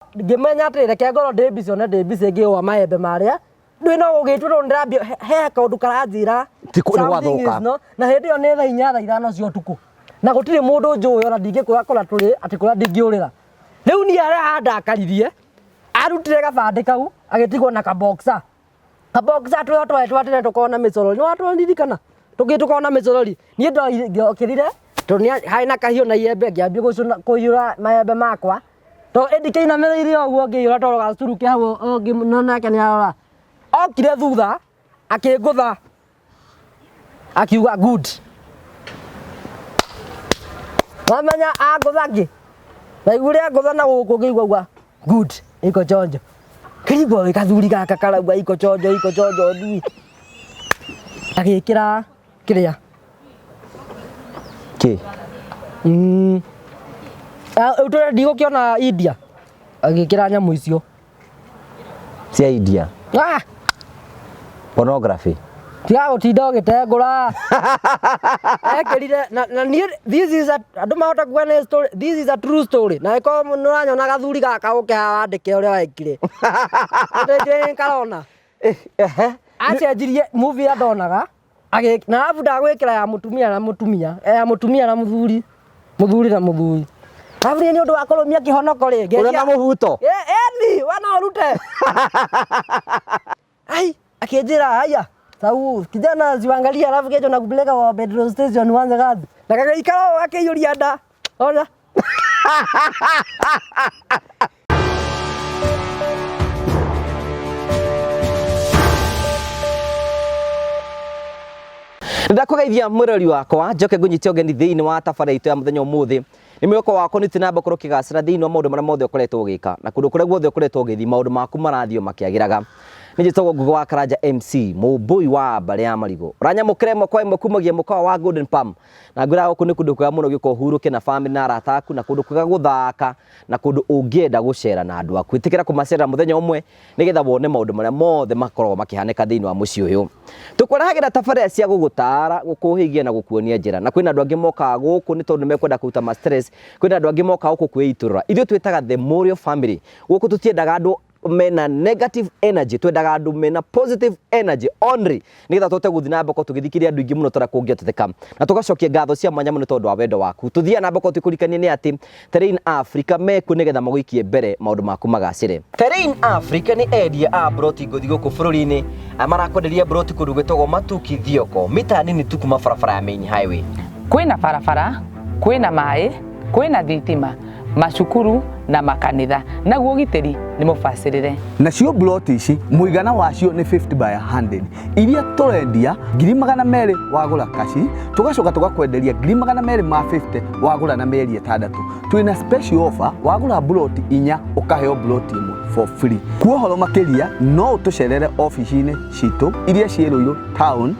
ngimenya atĩ reke ngoro ndĩmbici ona ndĩmbici ngĩũa maembe marĩa ndwĩ no gũgĩtwo ndĩrambia he kaũndũ karanjĩra na hĩndĩ ĩyo nĩ thaa 4 thaa 5 cia ũtukũ na gũtirĩ mũndũ njũĩ ona ndingĩkũra tũrĩ atĩ kũrĩa ndingĩũrĩra rĩu niĩ arĩa handakaririe arutire gabandĩ kau agĩtigwo na kaboxa twatire tukona mĩcorori nĩ watũririkana tukona mĩcorori niĩ ndokĩrire tondũ harĩ na kahiũ na iembe ngĩambia kũiyũra maembe makwa to ndikĩina mĩrĩire ũguo ngĩiyũra toro gacuru kĩ hau nake nĩ arora okire thutha akĩngũtha akiuga good wamenya angũtha ngĩ na igũrĩa ngũtha na gũkũ ngĩigua good iko chonjo kĩrigwo gĩkathuri gaka karauga iko chonjo ndui agĩkĩra kĩrĩa utore ndigũkĩona India agĩkĩra nyamũ icio cia India pornography tia ũtinda ũgĩtengũra ekĩrire na this is a andũ mahota kuga nĩ story, this is a true story na ĩko nĩũranyona gathuri gaka ũkĩha wandĩke ũrĩa wekire ndĩ karona acenjirie movie ya ndonaga na alafu ndagwĩkĩra ya mũtumia na mũthuri na mũthuri alafu nĩ ũndũ wa kũrũmia kĩhonoko rĩngĩ ũrĩa na mũbuto ni wana ũrute ai akĩnjĩra haya sau kijana ziangalia alafu kesho nakupeleka kwa petrol station uanze kazi na kakaikao akiyuria nda ona ndakugeithia murori wakwa njoke ngunyite ogeni thiini wa tabaraitu ya muthenya umuthi ni mweko wako ni tinamba koro kigacira thiini wa maundu maria mothe ukoretwo ugika na kundu kuria guothe ukoretwo ugithi maundu maku marathio makiagiraga nijitagwo Ngugi wa Karanja MC mubui wa mbare ya marigo ranyamukire mwe kwa imwe kumagia mukawa wa Golden Palm na ngwira guku ni kundu kwa muno giko huruke na family na arata aku na kundu kwa guthaka na kundu ungienda gucera na andu aku itikira kumacera muthenya umwe nigetha wone maundu maria mothe makorwo makihaneka thiini wa muci uyu tukurahagira tabarĩra cia gugutara gukuhigia na gukuonia njira na kwina andu angi moka guku ni tondu mekwenda kuruta ma stress kwina andu angi moka guku kwiiturura ithuĩ twitaga the Morio family guku tutiendaga andu mena negative energy twendaga andu mena positive energy only nigetha tote guthi na mboko tugithikiria andu ingi muno tara kungia tuteka na tugacokia ngatho cia mwanya muno tondu wa wendo waku tuthia na mboko tukurikania ni ati Terrain Africa meku nigetha maguikie mbere maundu maku magacire Terrain Africa ni endia a broti nguthi guku bururi-ini marakwenderia broti kundu gwitagwo Matuki Thioko mita nini tu kuma barabara ya main highway kwina barabara kwina mai kwina thitima macukuru na makanitha naguo giteri ni mubacirire nacio broti ici muigana wacio ni 50 by 100 iria turendia 200 wagura kashi tugacoka tugakwenderia 250 wagura na meri 6 twina special offer wagura broti 4 ukaheo broti 1 for free kuohoro makiria no utucerere office-ini citu iria ciĩrũirũ town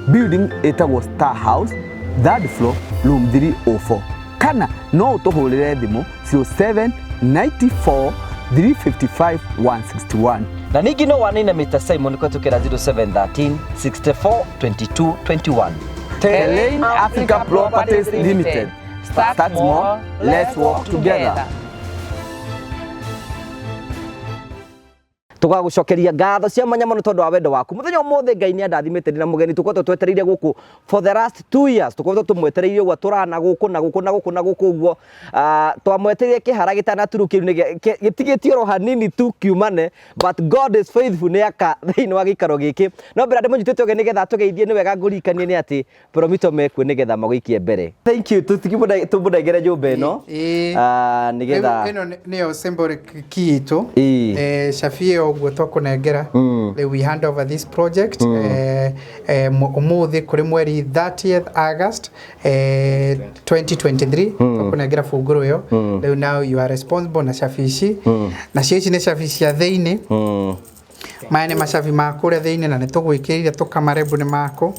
building etagwo Star House 3rd floor room 304 kana no utuhurire thimu 0794 355 161 na ningi no wanine Mr. Simon kwa tukira 0713 64 22 21 Terrain Africa Properties Limited. Start more, let's work together. tugagucokeria ngatho cia mwanya muno tondu wa wendo waku muthenya umothe Ngai ni andathimite na mugeni tukoretwo twetereire guku for the last 2 years tukoretwo tumwetereire gwa turana guku uguo twamwetereire kihara gitana turukiru gitigitio ro hanini tu kiumane but God is faithful ni aka thiini wa gikaro giki no mbere ndimunyitite ogeni getha tugeithie ni wega ngurikanie ni ati promito meku nigetha maguikie mbere thank you tubudagere nyumba ino nigetha ino niyo symbolic key itu Shafie ogwo tokunengera we hand over this project umuthi kuri mweri 30th August 2023 tokunengera funguro yo now you are responsible na shafishi na cici ni shafishi ya thiini maya ni macabi makuria thiini na nitugwikirire tukamarebu ni mako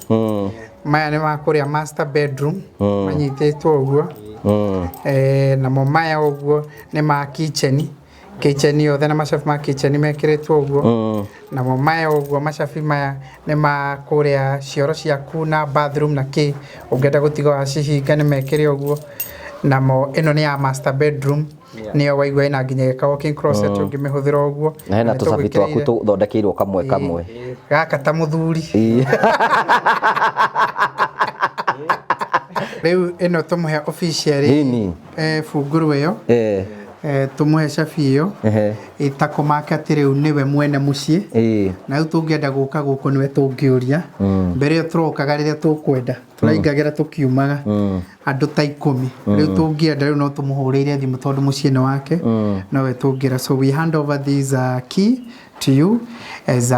maya ni makuria master bedroom manyititwo uguo na maya uguo ni ma kitchen yothe na macabi ma kitchen mekiritwo uguo na maya uguo macabi maya ni makuria cioro ciaku na bathroom na ki ungenda gutiga wacihinga ni mekire uguo namo ino ni ya master bedroom niyo waigua ina nginya ka walking closet ungimihuthira uguo na hena tucabi twaku tuthondekeirwo kamwe kamwe gaka ta muthuri riu ino tumuhe officially funguru iyo tumuhe cabi iyo itakumaka ati riu niwe mwene mucii na riu tungienda guka guku niwe tungiuria mbere yo turokaga riria tukwenda turaingagira tukiumaga andu ta 10 riu tungienda riu no tumuhurire thimu tondu mucii ni wake nowe tungira so we hand over this key to you as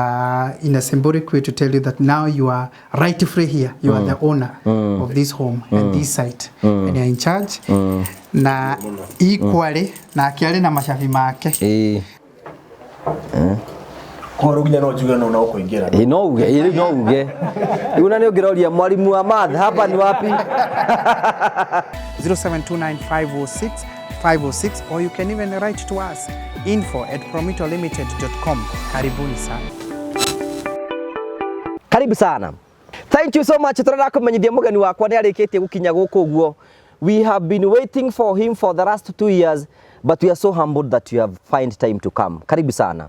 in a symbolic way to tell you that now you are rightfully here. You are the owner of this home and this site and you are in charge. Na equally na akiari na mashafi make Koruginya no juga no kuingira no uge una ni ungiroria mwalimu wa math hapa ni wapi 0729506506 or you can even write to us info@promitolimited.com. Karibuni sana. Karibu sana. Thank you so much. Turara kumenyithia mugeni wakwa ni arikitie gukinya guku guo. We have been waiting for him for the last 2 years, but we are so humbled that you have find time to come. Karibu sana.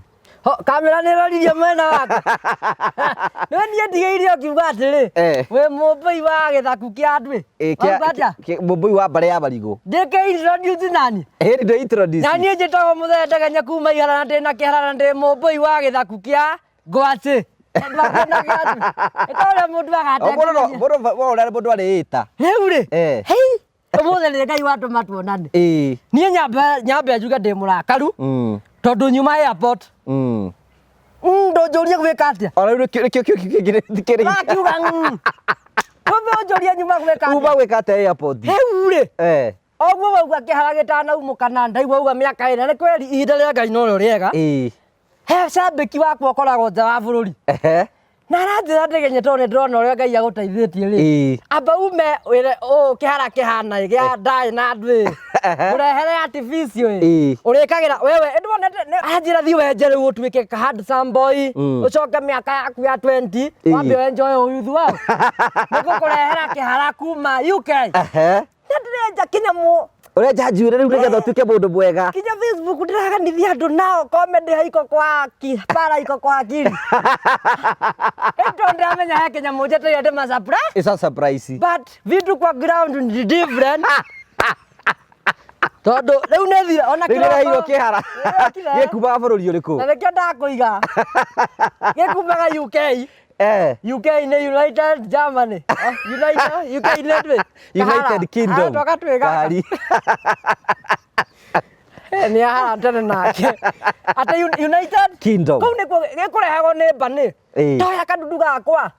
Kamera ni roririe mwena wako. Nĩ ndigĩire ũkiuga atĩrĩ we mũmbũi wa gĩthaku kĩa andũ mũmbũi wa mbare ya Marigũ ndĩkĩintroduce nani ndo introduce na niĩ njĩtagwo Mũthendegenya kuma Iharana ndĩna kĩharana ndĩ mũmbũi wa gĩthaku kĩa Ngwacĩ mũndũ arĩĩta rĩu rĩ ũmũthĩ nĩ Ngai watũma tuonane niĩ nyambe njuge ndĩ mũrakaru tondu nyuma airport ndonjoria gwika atia ona kĩrĩ akiuga ndonjoria nyuma gwika atia uma gwika atia airport rĩu rĩ oguo wauga kĩhara gĩtanaumũkana ndaigua uga mĩaka ĩna nĩ kweri ihinda rĩa Ngai no rĩega he cambĩki wakwa ũkoragwo nja wa bũrũri na aranjĩra ndĩgenye tondũ nĩndĩrona ũrĩa Ngai agũteithĩtie rĩ amba ume wĩre kĩhara kĩhana gĩa ndaĩ na andũ ũrehere artificial ũrĩkagĩra wewe ndwonete anjĩra thiĩ wenje rĩu ũtuĩke ka handsome boy ũcoke mĩaka yaku ya 20 wambe enjoy youth wao nĩgũkũrehera kĩhara kuma UK ndĩrenja kĩnyamũ ũrenja njuĩrĩ rĩu nĩgetha ũtuĩke mũndũ mwega kinya Facebook ndĩraganithia andũ nao comedy haiko kwa para iko kwa akili ndo ndamenya he kĩnyamũ njeteire ndĩma surprise it's a surprise but vitu kwa ground ni different tondu riu nĩ thira ona kĩroko kĩhara gĩkumaga bũrũri ũrĩkũ na nĩkĩo ndakũiga gĩkumaga UK UK ni United Germany United Kingdom kari ni aha tena nake ata United Kingdom kau nĩkuo gĩkũrehagwo nĩ mbani toya kadudu gakwa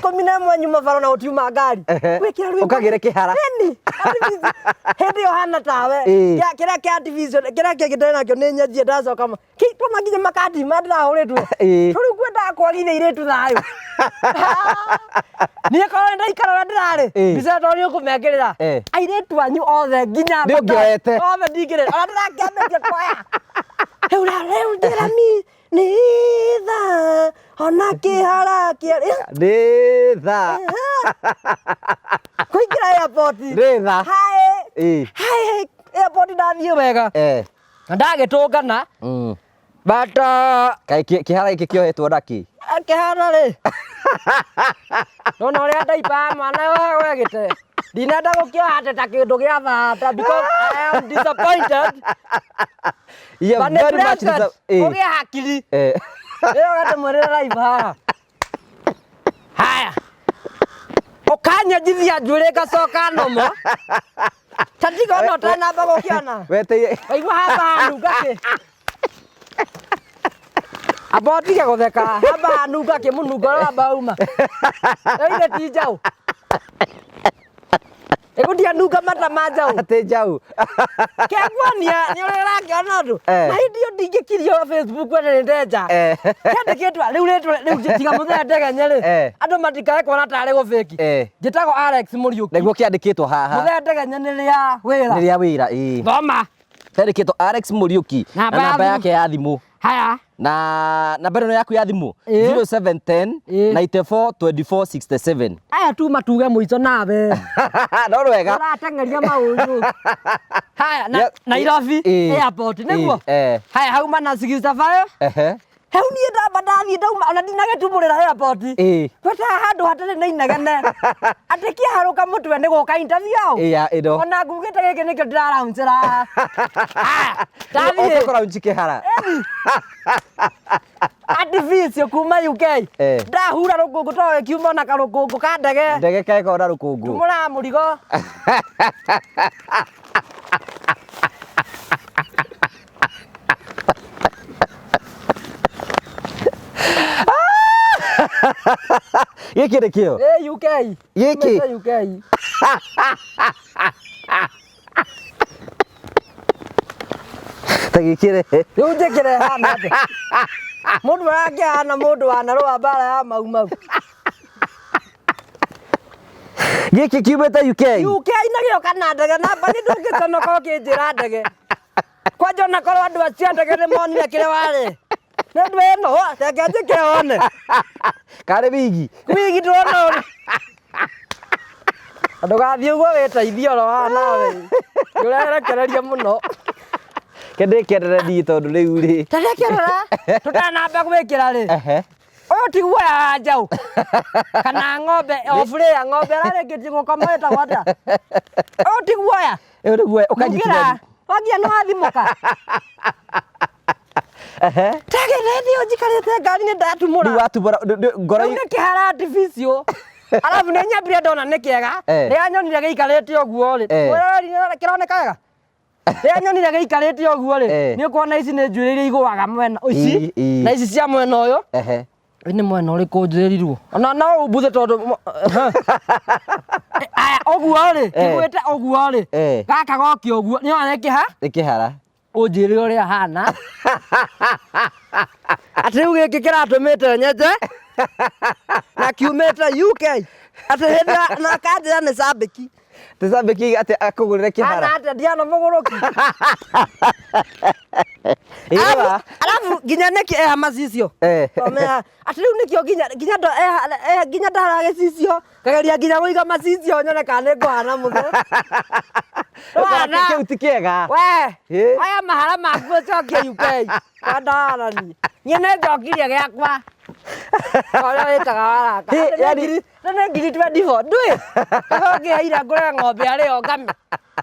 Komine mwanyu mavaro na utiuma ngari gwikira rwimbo ukagire kihara nini hindi ohana tawe kira kia division kira kia gitena kyo ni nyaji ndazo kama kitu maginye makadi madra horetwe turi kwenda kwagire iretu thayo ni ko nda ikara ndirare bisa tori ukumekirira airetu anyu othe nginya ni ungirete othe ndigire ona ndirakiameke kwaya reu ndirami Nitha ona kihara kia Nitha kuingira airport Nitha hai airport ndathie wega ndagitungana but kai kihara iki kiohetwo ndaki kihara ri nona ria ndaipa mwana wawe gite dinenda gukiohate ta kindu gia thata because I am disappointed. Yeah, very much disappointed. Oge hakili. Leo gata mwerera iba. Haya. Okanya jithia njwire gacoka nomo. Tatiga no tana bago kiana. Wete. Aigua haba nugake. Abotiga gutheka haba nugake munungora bauma. Ile tijau. Ego dia nuga mata majau. Ate jau. Kegwania ni urera kiona ndu. Na hidio ndingikirio Facebook wene ndeja. Kende kitwa riu tiga Mũthendegenya ri. Andu matikae kona tare go fake. Gitagwo Alex Muriuki. Niguo kiandikitwo haha. Mũthendegenya ni ria wira. Ni ria wira Thoma. Erikito Alex Muriuki na namba yake ya thimu. Haya. Na namba ĩno yaku ya thimu 0710 94 24 67. Aya tu matuge mũico nawe. No wega. Ũratengeria maũndũ. Haya Nairobi airport nĩguo. Haya hauma na 65. Hau niĩ ndabathiĩ ndauma ona ndinagetumũrĩra airport. Kweta handũ hatarĩ na inegene. Atĩ kĩharũka mũtwe nĩ gũka interview. Ona ngugĩte gĩkĩ nĩkĩo ndĩraraunjĩra. Ndathiĩ. Ũkũraunji kĩhara. Artificio kuma UK. Ndahura rũkũngũ to kiuma na karũkũngũ ka ndege. Ndege keko na rũkũngũ. Tumũra mũrigo. Gĩkĩ nĩ kĩo? UK. Gĩkĩ? UK. Ta gĩkĩre. Rĩu njĩkĩre hana atĩa? Mũndũ arakĩhana mũndũ wanarũa mbara ya mau. Gĩkĩ kiumĩte UK? UK nagĩo kana ndege namba nĩ ndũngĩconoka ũkĩnjĩra ndege. Kwanja onakorwo andũ acio ndege nĩ monire kĩrĩa warĩ. Nĩ ũndũ ĩno reke njĩke one. Karĩ wigi? Wigi ndũrona ũrĩ. Ndũgathiĩ ũguo wĩteithie oro haha nawe. Nĩũrerekereria mũno. Kendĩkerererie tondũ rĩu rĩ. Tarekerera tũtanamba gwĩkĩra rĩ. Ũyũ ti guoya njaũ. Kana ng'ombe ofrĩa ng'ombe ararĩkĩtie gũkoma ĩtagwo atĩa. Ũyũ ti guoya. Ũyũ nĩ guoya ũkanyitithania. Wagia nĩ wathimũka. Tegerethi ũnjikarĩte ngari-inĩ ndatumũra. Rĩu watumũra ngoro. Rĩu nĩ kĩhara artificio. Arabu nĩ nyambire ndona nĩ kĩega. Rĩrĩa nyonire gĩikarĩte ũguo rĩ. Kĩroneka wega. Rĩrĩa nyonire gĩikarĩte ũguo rĩ. Nĩ ũkuona ici nĩ njuĩrĩ iria igũaga mwena ici. Na ici cia mwena ũyũ. Nĩ mwena ũrĩkũ njĩrirwo. Ona no ũmbuthe tondũ. Aya ũguo rĩ. Kĩgwĩte ũguo rĩ. Gaka gokio ũguo. Nĩ wona kĩha? Nĩ kĩhara. Ũnjĩre ũrĩa hana. Atĩ rĩu gĩkĩ kĩratũmĩte nyenje. Na kiumĩte UK. Atĩ hĩndĩ na kanjĩra nĩ cambĩki. Nĩ cambĩki atĩ akũgũrĩre kĩhara. Hana atĩ ndiana mũgũrũki. Arabu nginya nĩkĩ eha macicio. Atĩ rĩu nĩkĩo nginya ndara gĩcicio. Ngageria nginya gũiga macicio nyone kana nĩ ngũhana mũno. Kĩu ti kĩega. We, aya mahara maku ũcokie UK. Kwandarani. Niĩ nĩ njokirie gĩakwa. Ũrĩa wĩtaga waraka. Nĩ ngiri 24. Ndũĩ? Ũngĩheire ngũre ng'ombe arĩ o ngami.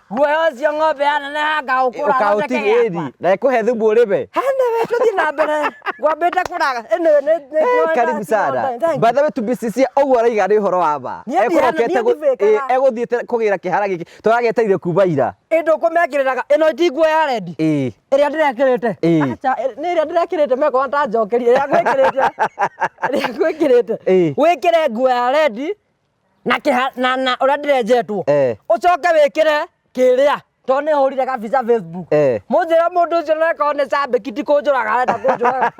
Guoya ũcio ng'ombe yaneneha ngaũkũra. Ũkaũtigĩri. Na ĩkũhe thumu ũrĩme. Hane we tũthiĩ na mbere. Ngwambĩte kũraga. Karibu sana. By the way tubicicie ũguo araiga nĩ ũhoro wa ma. Egũthiĩte kũgĩra kĩhara gĩkĩ. Tũragĩetereire kuma ira. Ĩndũ kũmekĩrĩraga. Ĩno ti nguo ya rendi. Ĩrĩa ndĩrekĩrĩte. Acha nĩ ĩrĩa ndĩrekĩrĩte meko ntanjokerie. Ĩrĩa gwĩkĩrĩte. Ĩrĩa gwĩkĩrĩte. Wĩkĩre nguo ya rendi na ũrĩa ndĩrenjetwo. Ũcoke wĩkĩre kĩrĩa. To nĩ hũrire kabica Facebook. Mũnjĩra mũndũ ũcio nĩkorwo nĩ cambĩki ti kũnjũraga arenda kũnjũraga.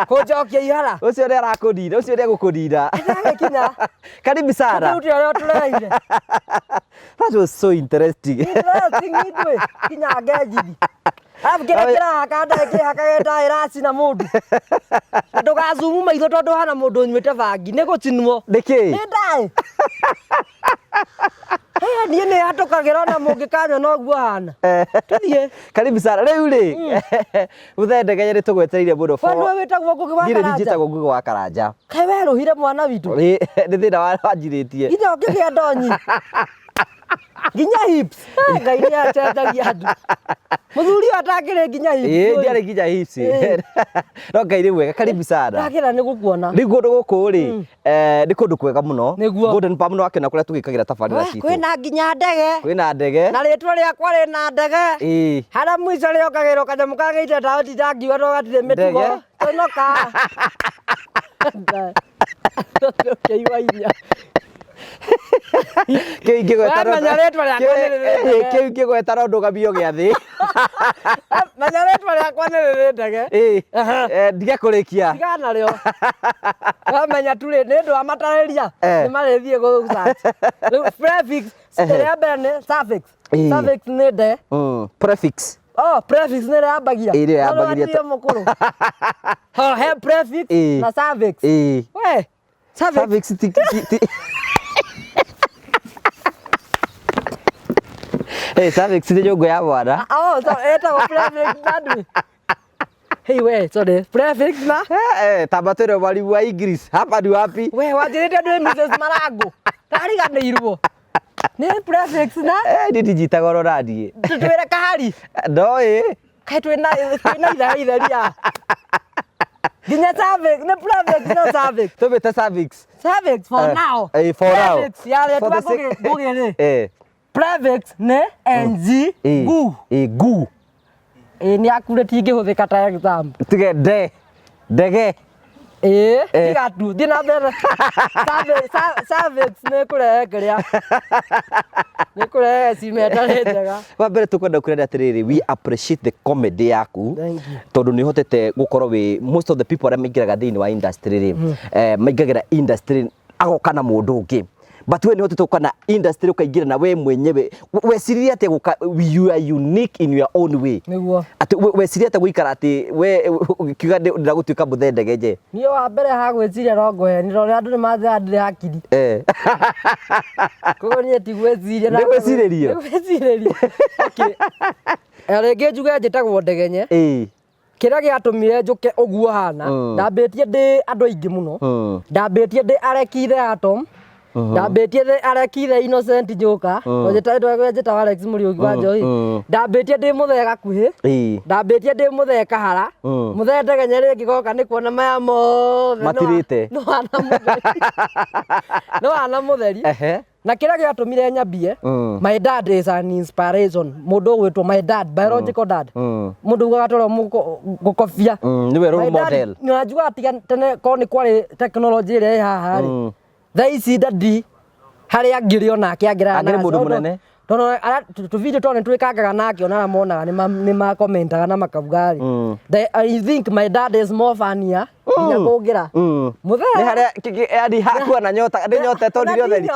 Kũnjokia ihara. Ũcio nĩ arakũnina. Ũcio nĩ egũkũnina. Kinya. Karibu sana. Tũti ũrĩa tũreire. That was so interesting. Interesting itwe. Kinya ngenjithi. Arabu kĩrĩa kĩrahaka ndagĩkĩhaka gĩtagĩracina mũndũ. Na ndũgazumu maitho tondũ hana mũndũ ũnyuĩte bangi. Nĩ gũcinwo. Nĩkĩ? Nĩ ndaĩ. Niĩ nĩ hatũkagĩra ona mũngĩkanyona ũguo hana. Tũthiĩ. Karibu sana. Rĩu rĩ. Mũthee ndege nĩ tũgwetereire mũno. Wandũ wĩtagwo Ngũgĩ wa Karanja. Ndirĩ njĩtagwo Ngũgĩ wa Karanja. Kaĩ werũhire mwana witũ. Nĩ thĩna wanjirĩtie. Ithe ũkĩgĩa ndonyi. Nginya hips. Ngai nĩ acenjagia andũ. Mũthuri atakĩrĩ nginya hips. Ndiarĩ nginya hips. No Ngai nĩ mwega. Karibu sana. Ndakĩra nĩ gũkuona. Rĩu kũndũ gũkũ rĩ nĩ kũndũ kwega mũno. Golden Palm no akĩona kũrĩa tũgĩkagĩra tabarĩra citũ. Kwĩna nginya ndege. Kwĩna ndege. Na rĩtwa rĩakwa rĩna ndege. Harĩa mũico rĩokagĩrwo kanyamũ kagĩite tauti ndangiuga no gatirĩ mĩtugo. Tũnoka. Kĩiwa-iria. Kĩu ingĩgweta no ndũgamio gĩathĩ. Menya rĩtwa rĩakwa nĩ rĩrĩ ndege. Ndige kũrĩkia. Tiga narĩo. Wamenya tu rĩ nĩ ũndũ wa matarĩria nĩ marĩthiĩ gũ-search. Rĩu prefix ĩrĩa mbere nĩ suffix. Suffix nĩ nde. Prefix. Oh, prefix nĩ yambagia. Ĩrĩa yambagia ta mũkũrũ. He prefix na suffix. We, suffix ti suffix ti nyũngũ ya mwana. Oh, so etagwo prefix bado. Hey we, sorry. Prefix na? Tambatĩrwo mwarimu wa English. Hapa ni wapi? We, wanjĩrĩte ndĩ Mrs. Marango. Tariganĩirwo. Nĩ prefix na? Nĩ ndinjitaga oro naniĩ. Twĩre kahari. Ndoĩ. Kaĩ twĩna itharia. Nginya suffix, nĩ prefix na suffix. Tũmĩte suffix. Suffix for now. For now. Prefix ya For the sake- tũgĩrĩ. Prefix nĩ ng gu. Gu. Nĩ akurĩtie ingĩhũthĩka ta example. Tige ndege. Tiga tu, thiĩ na mbere. Suffix nĩ kũrehe kĩrĩa. Nĩ kũrehe cimenta nĩ njega. Wa mbere tũkwenda kũrenda atĩrĩrĩ, we appreciate the comedy yaku. Thank you. Tondũ nĩ ũhotete gũkorwo wĩ most of the people arĩa maingĩraga thĩinĩ wa industry rĩ, maingagĩra industry agoka na mũndũ ũngĩ. But we nĩ ũhotete gũka na industry ũkaingĩra na we mwenyewe weciria atĩ you are unique in your own way. Nĩguo. Atĩ weciria atĩ gũikara atĩ we ũkiuga ndĩragũtuĩka mũthee ndege nje. Niĩ wa mbere ha gwĩciria no ngũheni tondũ andũ nĩ mathiaga ndirĩ hakiri. Koguo niĩ ti gwĩciria. Nĩ gwĩcirĩrio. Nĩ gwĩcirĩrio. Okay. Rĩngĩ njuge njĩtagwo Ndegenye. Kĩrĩa gĩatũmire njũke ũguo hana, ndambĩtie ndĩ andũ aingĩ mũno. Ndambĩtie ndĩ Arekithe Atom. Ndambĩtie ndĩ Arekithe Innocent Njoka. Njĩtagwo Alex Mũriũki wa Njohi. Ndambĩtie ndĩ Mũthee Gakuhĩ. Ndambĩtie ndĩ Mũthee Kahara. Mũthee Ndegenye rĩngĩ goka nĩ kuona maya mothe. Matirĩte. No ana mũtheri. Na kĩrĩa gĩatũmire nyambie, my dad is an inspiration. Mũndũ ũgwĩtwo my dad, biological dad. Mũndũ ugaga tũrĩa gũkobia. Nĩwe role model. Na njuga tiga tene ko nĩ kwarĩ technology ĩrĩa ĩ haha rĩ. Thaa ici ndadi harĩa ngĩrĩ onake angĩraga na mũndũ mũnene. Tondũ tũvideo tondũ nĩtwĩkangaga nake ona monaga nĩ makomentaga na makauga rĩ. I think my dad is more funnier. Nginya kũngĩra. Nĩ harĩa yani hakuwa na nyota ndĩnyotetwo ndire ũtheri.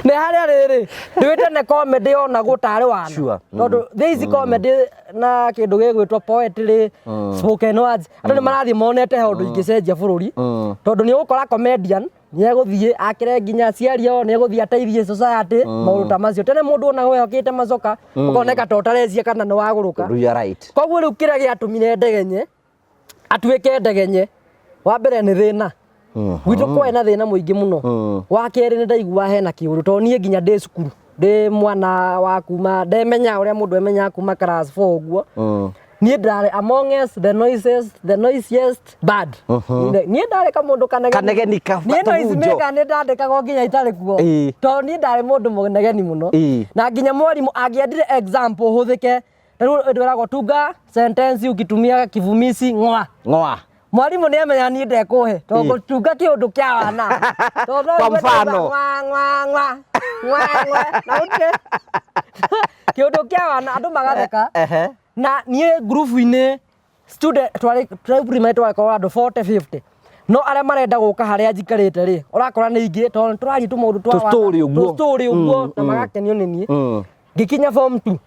Nĩ harĩa rĩrĩ ndwĩte nĩ comedy ona gũtarĩ wana. Tondũ these comedy na kĩndũ gĩgwĩtwo poetry, spoken words, andũ nĩ marathiĩ monete he ũndũ ingĩcenjia bũrũri. Tondũ nĩ ũgũkora comedian nĩ egũthiĩ akĩre nginya aciari ao nĩ egũthiĩ ateithie society maũndũ ta macio. Tene mũndũ ona wehokete macoka ũkoneka ta ũtarecia kana nĩ wagũrũka. You are right. Koguo rĩu kĩrĩa gĩatũmire Ndegenye atuĩke Ndegenye, wa mbere nĩ thĩna. Gwitũ kwarĩ na thĩna mũingĩ mũno. Wa kerĩ nĩ ndaigua hena kĩũndũ tondũ niĩ nginya ndĩ cukuru ndĩ mwana wa kuma ndemenya ũrĩa mũndũ emenyaga kuma class 4 ũguo. Niĩ ndarĩ among us the noisiest bird. Niĩ ndarĩ kamũndũ kanegeni niĩ noise maker nĩ ndandĩkaga nginya itarĩ kuo. Tondũ niĩ ndarĩ mũndũ mũnegeni mũno. Na nginya mwarimũ angĩendire example hũthĩke rĩu ndwĩragwo tunga sentence ukitumia kivumishi ng'wa. Mwalimu nĩ amenya niĩ ndekũhe tondũ gũtunga kĩũndũ kĩa wana. Kwa mfano. Na ũke kĩũndũ kĩa wana andũ magatheka. Na niĩ group-inĩ student twari primary twakorwo andũ 40-50. No arĩa marenda gũka harĩa njikarĩte rĩ ũrakora nĩ ingĩ tondũ tũrathi tũmaũndũ twa story ũguo na magakenio nĩ niĩ. Ngĩkinya form 2.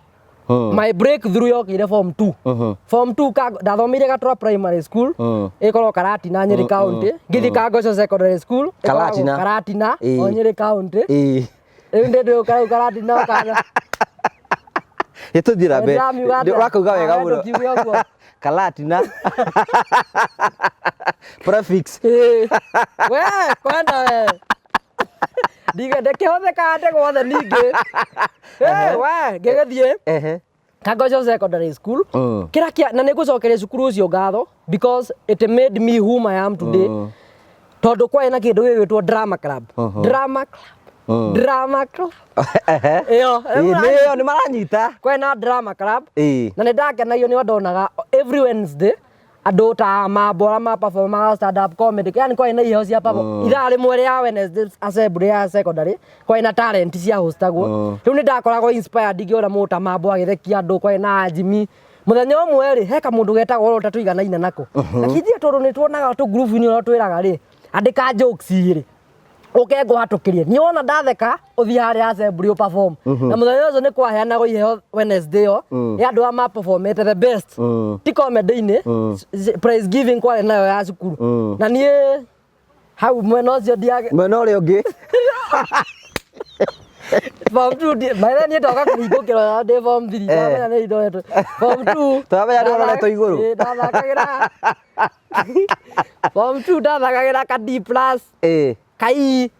My breakthrough yokire form 2. Form 2 ndathomeire Gatura primary school ĩkorwo Karatina Nyeri county. Ngĩthiĩ Kangoco secondary school Karatina o Nyeri county. Rĩu ndĩ Karatina kana Yetũthira be. Ũrakauga wega mũno. Karatina. Prefix. We kwenda we. Ndiga ndekĩhũthĩka ndĩ guothe ningĩ. We ngĩgĩthiĩ Kangoco secondary school. Kĩrĩa na nĩngũcokeria cukuru ũcio ngatho because it made me whom I am today. Tondũ kwarĩ na kĩndũ gĩgwĩtwo drama club. Drama club. Iyo nĩ maranyita. Kwarĩ na drama club. Na nĩ ndakenagio nĩ ndonaga every Wednesday andũ ta mambora ma performance stand up comedy. Yani kwarĩ na iheo cia performance. Ithaa rĩmwe rĩa Wednesday assembly ya secondary kwarĩ na talent cia hostagwo. Rĩu nĩ ndakoragwo inspired ngĩona mũndũ ta mambo agĩthekia andũ kwarĩ na Jimmy. Mũthenya ũmwe rĩ he kamũndũ getagwo ta tũiganaine nako. Akithia tondũ nĩ tuonaga tu group-inĩ ũrĩa twĩraga rĩ andĩka jokes rĩ. Oke ngwatukirie ni wona ndatheka uthi haria assembly perform na muthenya ucio ni kwaheanagwo iheo Wednesday yo ya andu ma performete the best ti comedy-ini praise giving kware nayo ya cukuru na nie hau mwena ucio ndiage mwena uria ungi form 2 maitha ni ndoka kuringukira ndi form 3 ndamenya ni ndoretwo form 2 twamenya ni uroretwo iguru ndathakagira form 2 ndathakagira ka D+ kai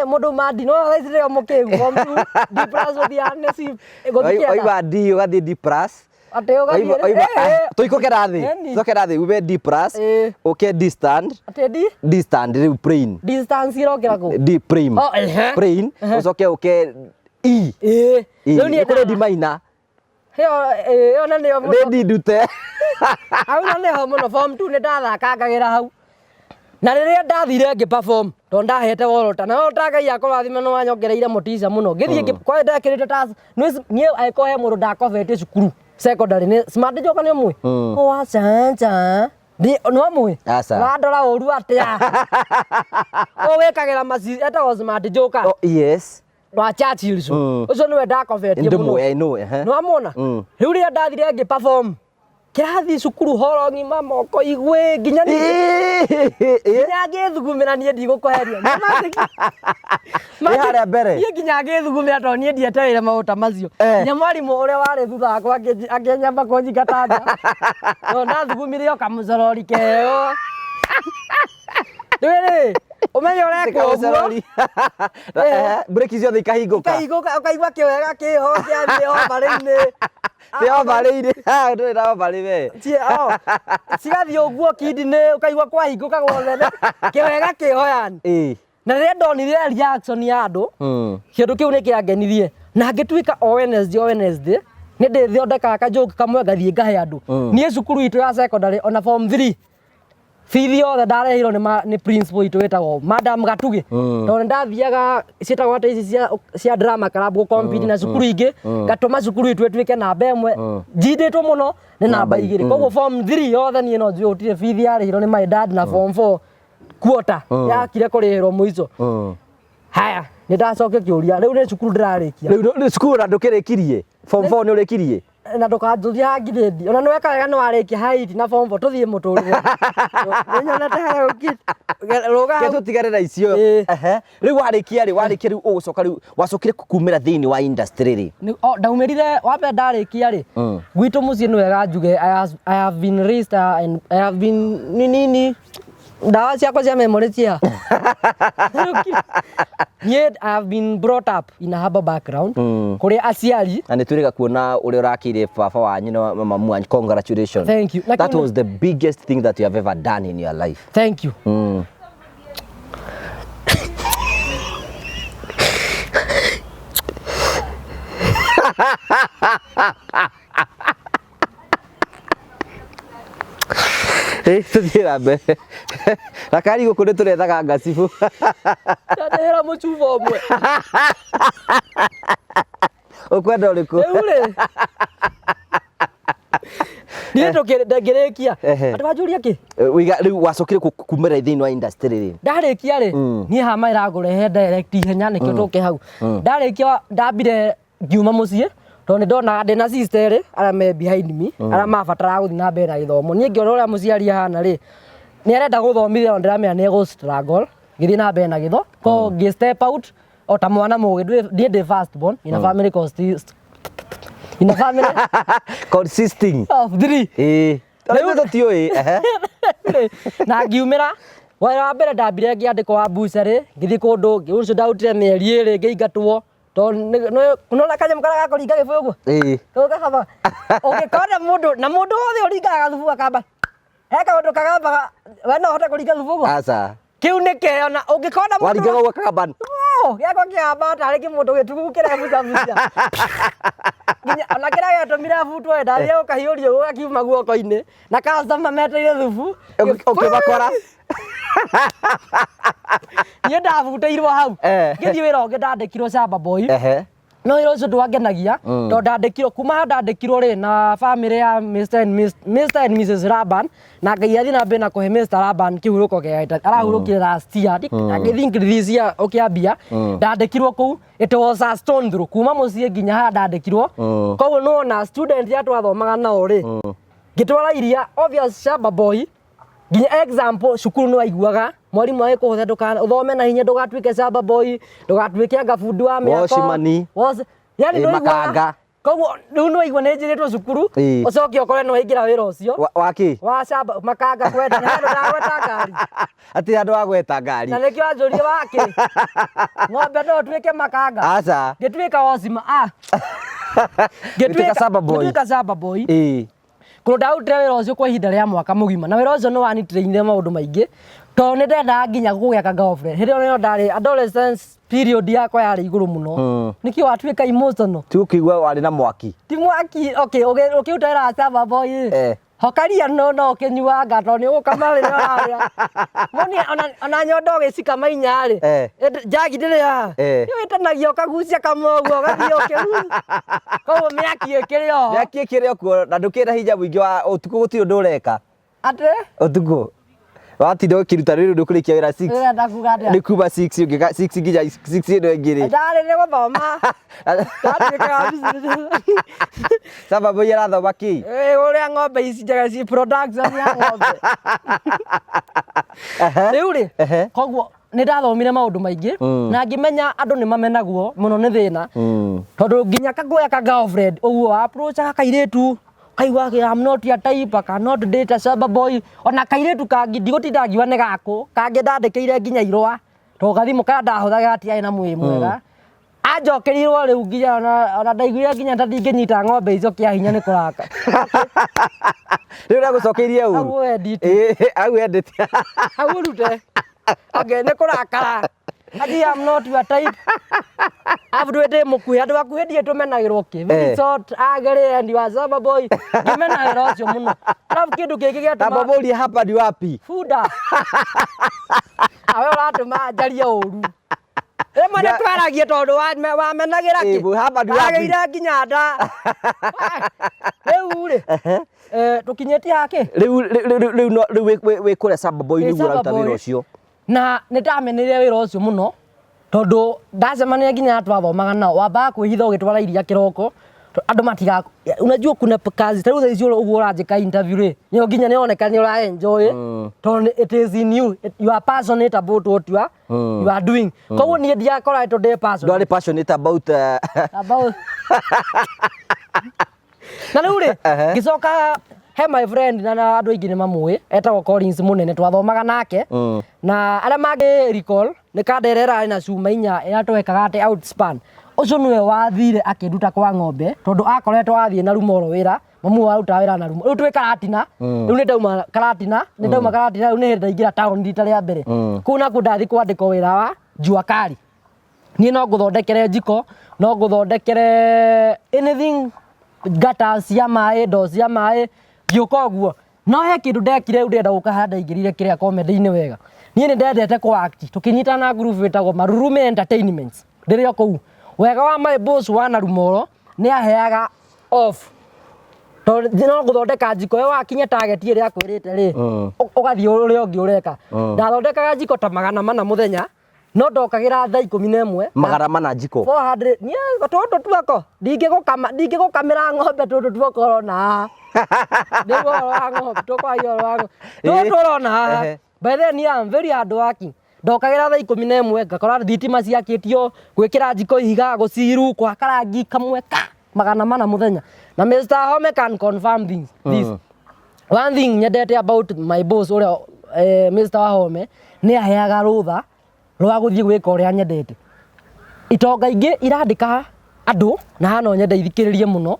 mundu mandi no thaicire mukigu form 2 D+ uthiane si oiga D ugathi D+ ate ugathi tuikukera thi tukera thi ube D+ okay D stand ate D stand riu plain distance irokera ku D prime plain ucoke uke E riu ni kure D minor heyo na nio D dute au na nio muno form 2 ni ndathakagira hau na riria ndathire ngi perform to ndahete worota na worota Ngai akurathime no wanyongereire mutisha muno ngithie kwa ndakirite task nie aikohe mundu ndakobete cukuru secondary ni smart joka ni mwe wa chanja ndi no mwe ndora uru atia o wekagira maci eta smart joka yes wa Churchill ucio niwe ndakobete muno no amona riu ria ndathire ngi perform kirathi cukuru horo ngima moko igwe nginya ni nginya ngithugumira nie ndigukweheria ni haria mbere nie nginya ngithugumira to nie ndiete wira mauta macio nya mwarimu uria wari thutha wakwa akinyamba kunjingatanja no ndathugumire kamucorori keo riri umenye uria kuguo break ciothe ikahinguka ukaigua kiwega kiho kiathio bari-ini Teo barĩire ndũrĩ na barĩ we cigathi ũguo kindi-inĩ ũkaigua kwahinguka guothe kĩwega kĩho yani na rĩrĩa ndonire reaction ya andũ kĩndũ kĩu nĩ kĩangenirie na ngĩtuĩka o Wednesday nĩ ndĩthondekaga kajoke kamwe ngathiĩ ngahe andũ niĩ cukuru itũ ya secondary ona form 3 bithi yothe ndarehirwo nĩ principal itũ wĩtagwo Madam Gatugi tondũ ndathiaga ciĩtagwo atĩ ici cia drama club gũcompete na cukuru ingĩ ngatũma cukuru itũ ĩtuĩke namba ĩmwe njindĩtwo mũno nĩ namba igĩrĩ koguo form 3 yothe niĩ no njũĩ gũtirĩ bithi yarĩhirwo nĩ my dad na form 4 quarter yakire kũrĩhĩrwo mũico haya nĩ ndacokia kĩũria rĩu nĩ cukuru ndĩrarĩkia rĩu cukuru na ndũkĩrĩkirie form 4 nĩ ũrĩkirie na ndukanjuthia ngirĩndi ona nĩ wekaga nĩ warĩkia height na form 4 tũthiĩ mũtũrĩre nĩnyonete harĩa ũkĩte tũtigane na icio rĩu warĩkia rĩu ũgũcoka rĩu wacokire kumĩra thĩinĩ wa industry rĩ ndaumĩrire wambe ndarĩkia rĩ gwitũ mũciĩ nĩ wega njuge I have been raised and I have been nini ndawa ciakwa cia memory cia I have been brought up in a humble background kuria aciari na nĩtwĩrĩga kuona ũrĩa ũrakĩire baba wanyu na mamu wanyu congratulations thank you that was the biggest thing that you have ever done in your life thank you tuthiĩ na mbere na karigu kũrĩ tũrethaga ngacibu ndahera mũcuba ũmwe ũkwenda ũrĩkũ rĩu rĩ niĩ ngĩrĩkia andũ wanjũria kĩ rĩu wacokire kumĩra thĩinĩ wa industry rĩ ndarĩkia rĩ niĩ hama ĩrangũrehe direct ihenya nĩkĩo tũke hau ndarĩkia ndambire ngiuma mũciĩ tondũ nĩ ndonaga ndĩna sister rĩ arĩa me behind me arĩa mabataraga gũthiĩ na mbere na gĩthomo niĩ ngĩona ũrĩa mũciari ahana rĩ nĩ arenda gũthomithia ndĩramenya nĩ egũ struggle ngĩthiĩ na mbere na gĩtho ko ngĩ step out o ta mwana mũgĩ ndĩ first born in a family consisting of 3 rĩu tũtiũĩ na ngiumĩra wĩra wa mbere ndambire ngĩandĩkwo wa bursary ngĩthiĩ kũndũ ũcio ndautire mĩeri ĩrĩ ngĩingatwo nona kanyamũ karĩa gakũringa gĩbũyũ ũguo tũgakaba ũngĩkona mũndũ na mũndũ wothe ũringaga gathubu akamba he kaũndũ kagambaga we no ũhote kũringa thubu ũguo aca kĩu nĩ kĩo na ũngĩkona mũndũ waringaga ũguo kagamba gĩakwa kĩgamba tarĩ kĩmũndũ gĩtugu kĩrebucabuca ona kĩrĩa gĩatũmire butwo ndathiĩ gũkahiũrio gũgakiuma guoko-inĩ na customer meteire thubu ũkĩbakora niĩ ndabutĩirwo hau ngĩthiĩ wĩra ũngĩ ndandĩkirwo Shamba Boy no iro cio ndwangenagia to ndandikirwo kuma ndandikirwo ri na family ya Mr and Mrs Laban na ngai athi na mbere na kuhe Mr Laban kihuruko gĩa arahurukire last year agithink this year okiambia ndandikirwo kuu it was a stone throw kuma mucie nginya ha ndandikirwo koguo no na student ya twathomaga nao ri ngitwara iria obvious shamba boy nginya example cukuru no aiguaga mwarimu aye kuhothe ndukana uthome na hinya ndugatuike shamba boy ndugatuike ngabundi wa miako Woshimani yani no makanga koguo riu no igua ne njiritwo cukuru ucoke ukore no ingira wira ucio waki wa shamba makanga kwenda na ndagweta ngari ati andu agweta ngari na nikio anjurie wake ng'ombe no tuike makanga aca gituika wosima gituika shamba boy kunda utire wira ucio kwa ihinda ria mwaka mugima na wira ucio no wanitire maundu maingi to ne ndenda nginya gugeka girlfriend hindi ono ndari adolescence period yakwa yari iguru muno nikio watuika emotional tu kigwa wari na mwaki ti mwaki okay utira shamba boy hokaria no kinyua ngato ni ukamari na moni ona nyondo gicika mainya ri jagi ndire ya yo itanagio kagucia kamoguo gathio kiru koguo miaki ikirio kuo na ndukira hinya mwingi wa utuku gutio ndureka ate utuku watinda ukiruta riru ndukurikia wira 6 ni kuma 6 ungiga 6 nginya 6 ndo ngiri ndari ni guthoma sababu ya rathoma ki uria ng'ombe ici njega ci production ya ng'ombe riu ri koguo ni ndathomire maundu maingi na ngimenya andu ni mamenagwo muno ni thina tondu nginya kaguya ka girlfriend uguo approach kairitu kaigwa I'm not your type, I cannot date a shamba boy. Ona kairetu kangi ndigutinda ngiwa ne gako kangi ndandikire nginya irwa to gathimu ka ndahuthaga ati ai na mwi mwega anjokerirwo riu nginya ona ndaiguire nginya ndingĩnyita ng'ombe icio kia hinya ni kuraka riu ndagucokeirie uru au endete au rute age ni kurakara ati I'm not your type abudwete mukuya andu akuhe ndie tumenagirwo ki very short agere and wa shamba boy ngimenagirwo cio muno alafu kindu kiki gia shamba boy hapa ndi wapi fuda awe uratuma njaria uru rimwe nĩ twaragie tondũ wamenagira ki hapa ndi wapi ageire nginya nda riu ri tukinyetie haki riu wi kuria shamba boy niguo raruta wira ucio na nitamenire wira ucio muno tondu ndacemania nginya twathomaga nao wambaga kwihitha ugitwara iria kiroko andu matiga unajua kuna kazi tariu thaicio uguo uranjika interview ri nyo nginya nionekane ura enjoy tondu it is in you you are passionate about what you are doing koguo nie ndiakora ito passionate ndwari passionate about na riu ri gicoka he my friend na andu aingi ni mamui etagwo Collins munene twathomaga nake na aria mangi recall ni kanderera ari na cuma inya yatwekaga ati outspan ucio niwe wathire akiruta kwa ng'ombe tondu akoretwo athie na rumoro wira mamu wa ruta wira na rumo riu twi karatina riu ni ndauma karatina riu ni ndaingira town rita ria mbere kuna kundathi kwandikwo wira wa jua kari nie no nguthondekere njiko no nguthondekere anything gata cia mai ndo cia mai giuka guo no he kindu ndekire ndenda gukahanda ingirire kiria comedy-ini wega nie ni ndendete ku act tukinyitana group wetagwo Marurume Entertainments ndirio kuu wega wa my boss wana rumoro ni aheaga off to no guthondeka njiko we wakinya target ire akwirite ri ugathii uria ungi ureka ndathondekaga njiko ta 400 muthenya no ndokagira thaa 11 400 njiko 400 nie toto tuako ndingigukamira ng'ombe toto tuoko na ndego wango toko ayo wango toto na by then I'm very hard working ndokagira thaa 11 ngakora thitima ciakitio gwikira njiko ihiga guciru kwa karangi kamwe ka 400 muthenya na Mr Home can confirm this one thing nyendete about my boss uria Mr Home ni aheaga rutha rwa guthie gwika uria nyendete itonga ingi irandika andu na hano nyenda ithikiririe muno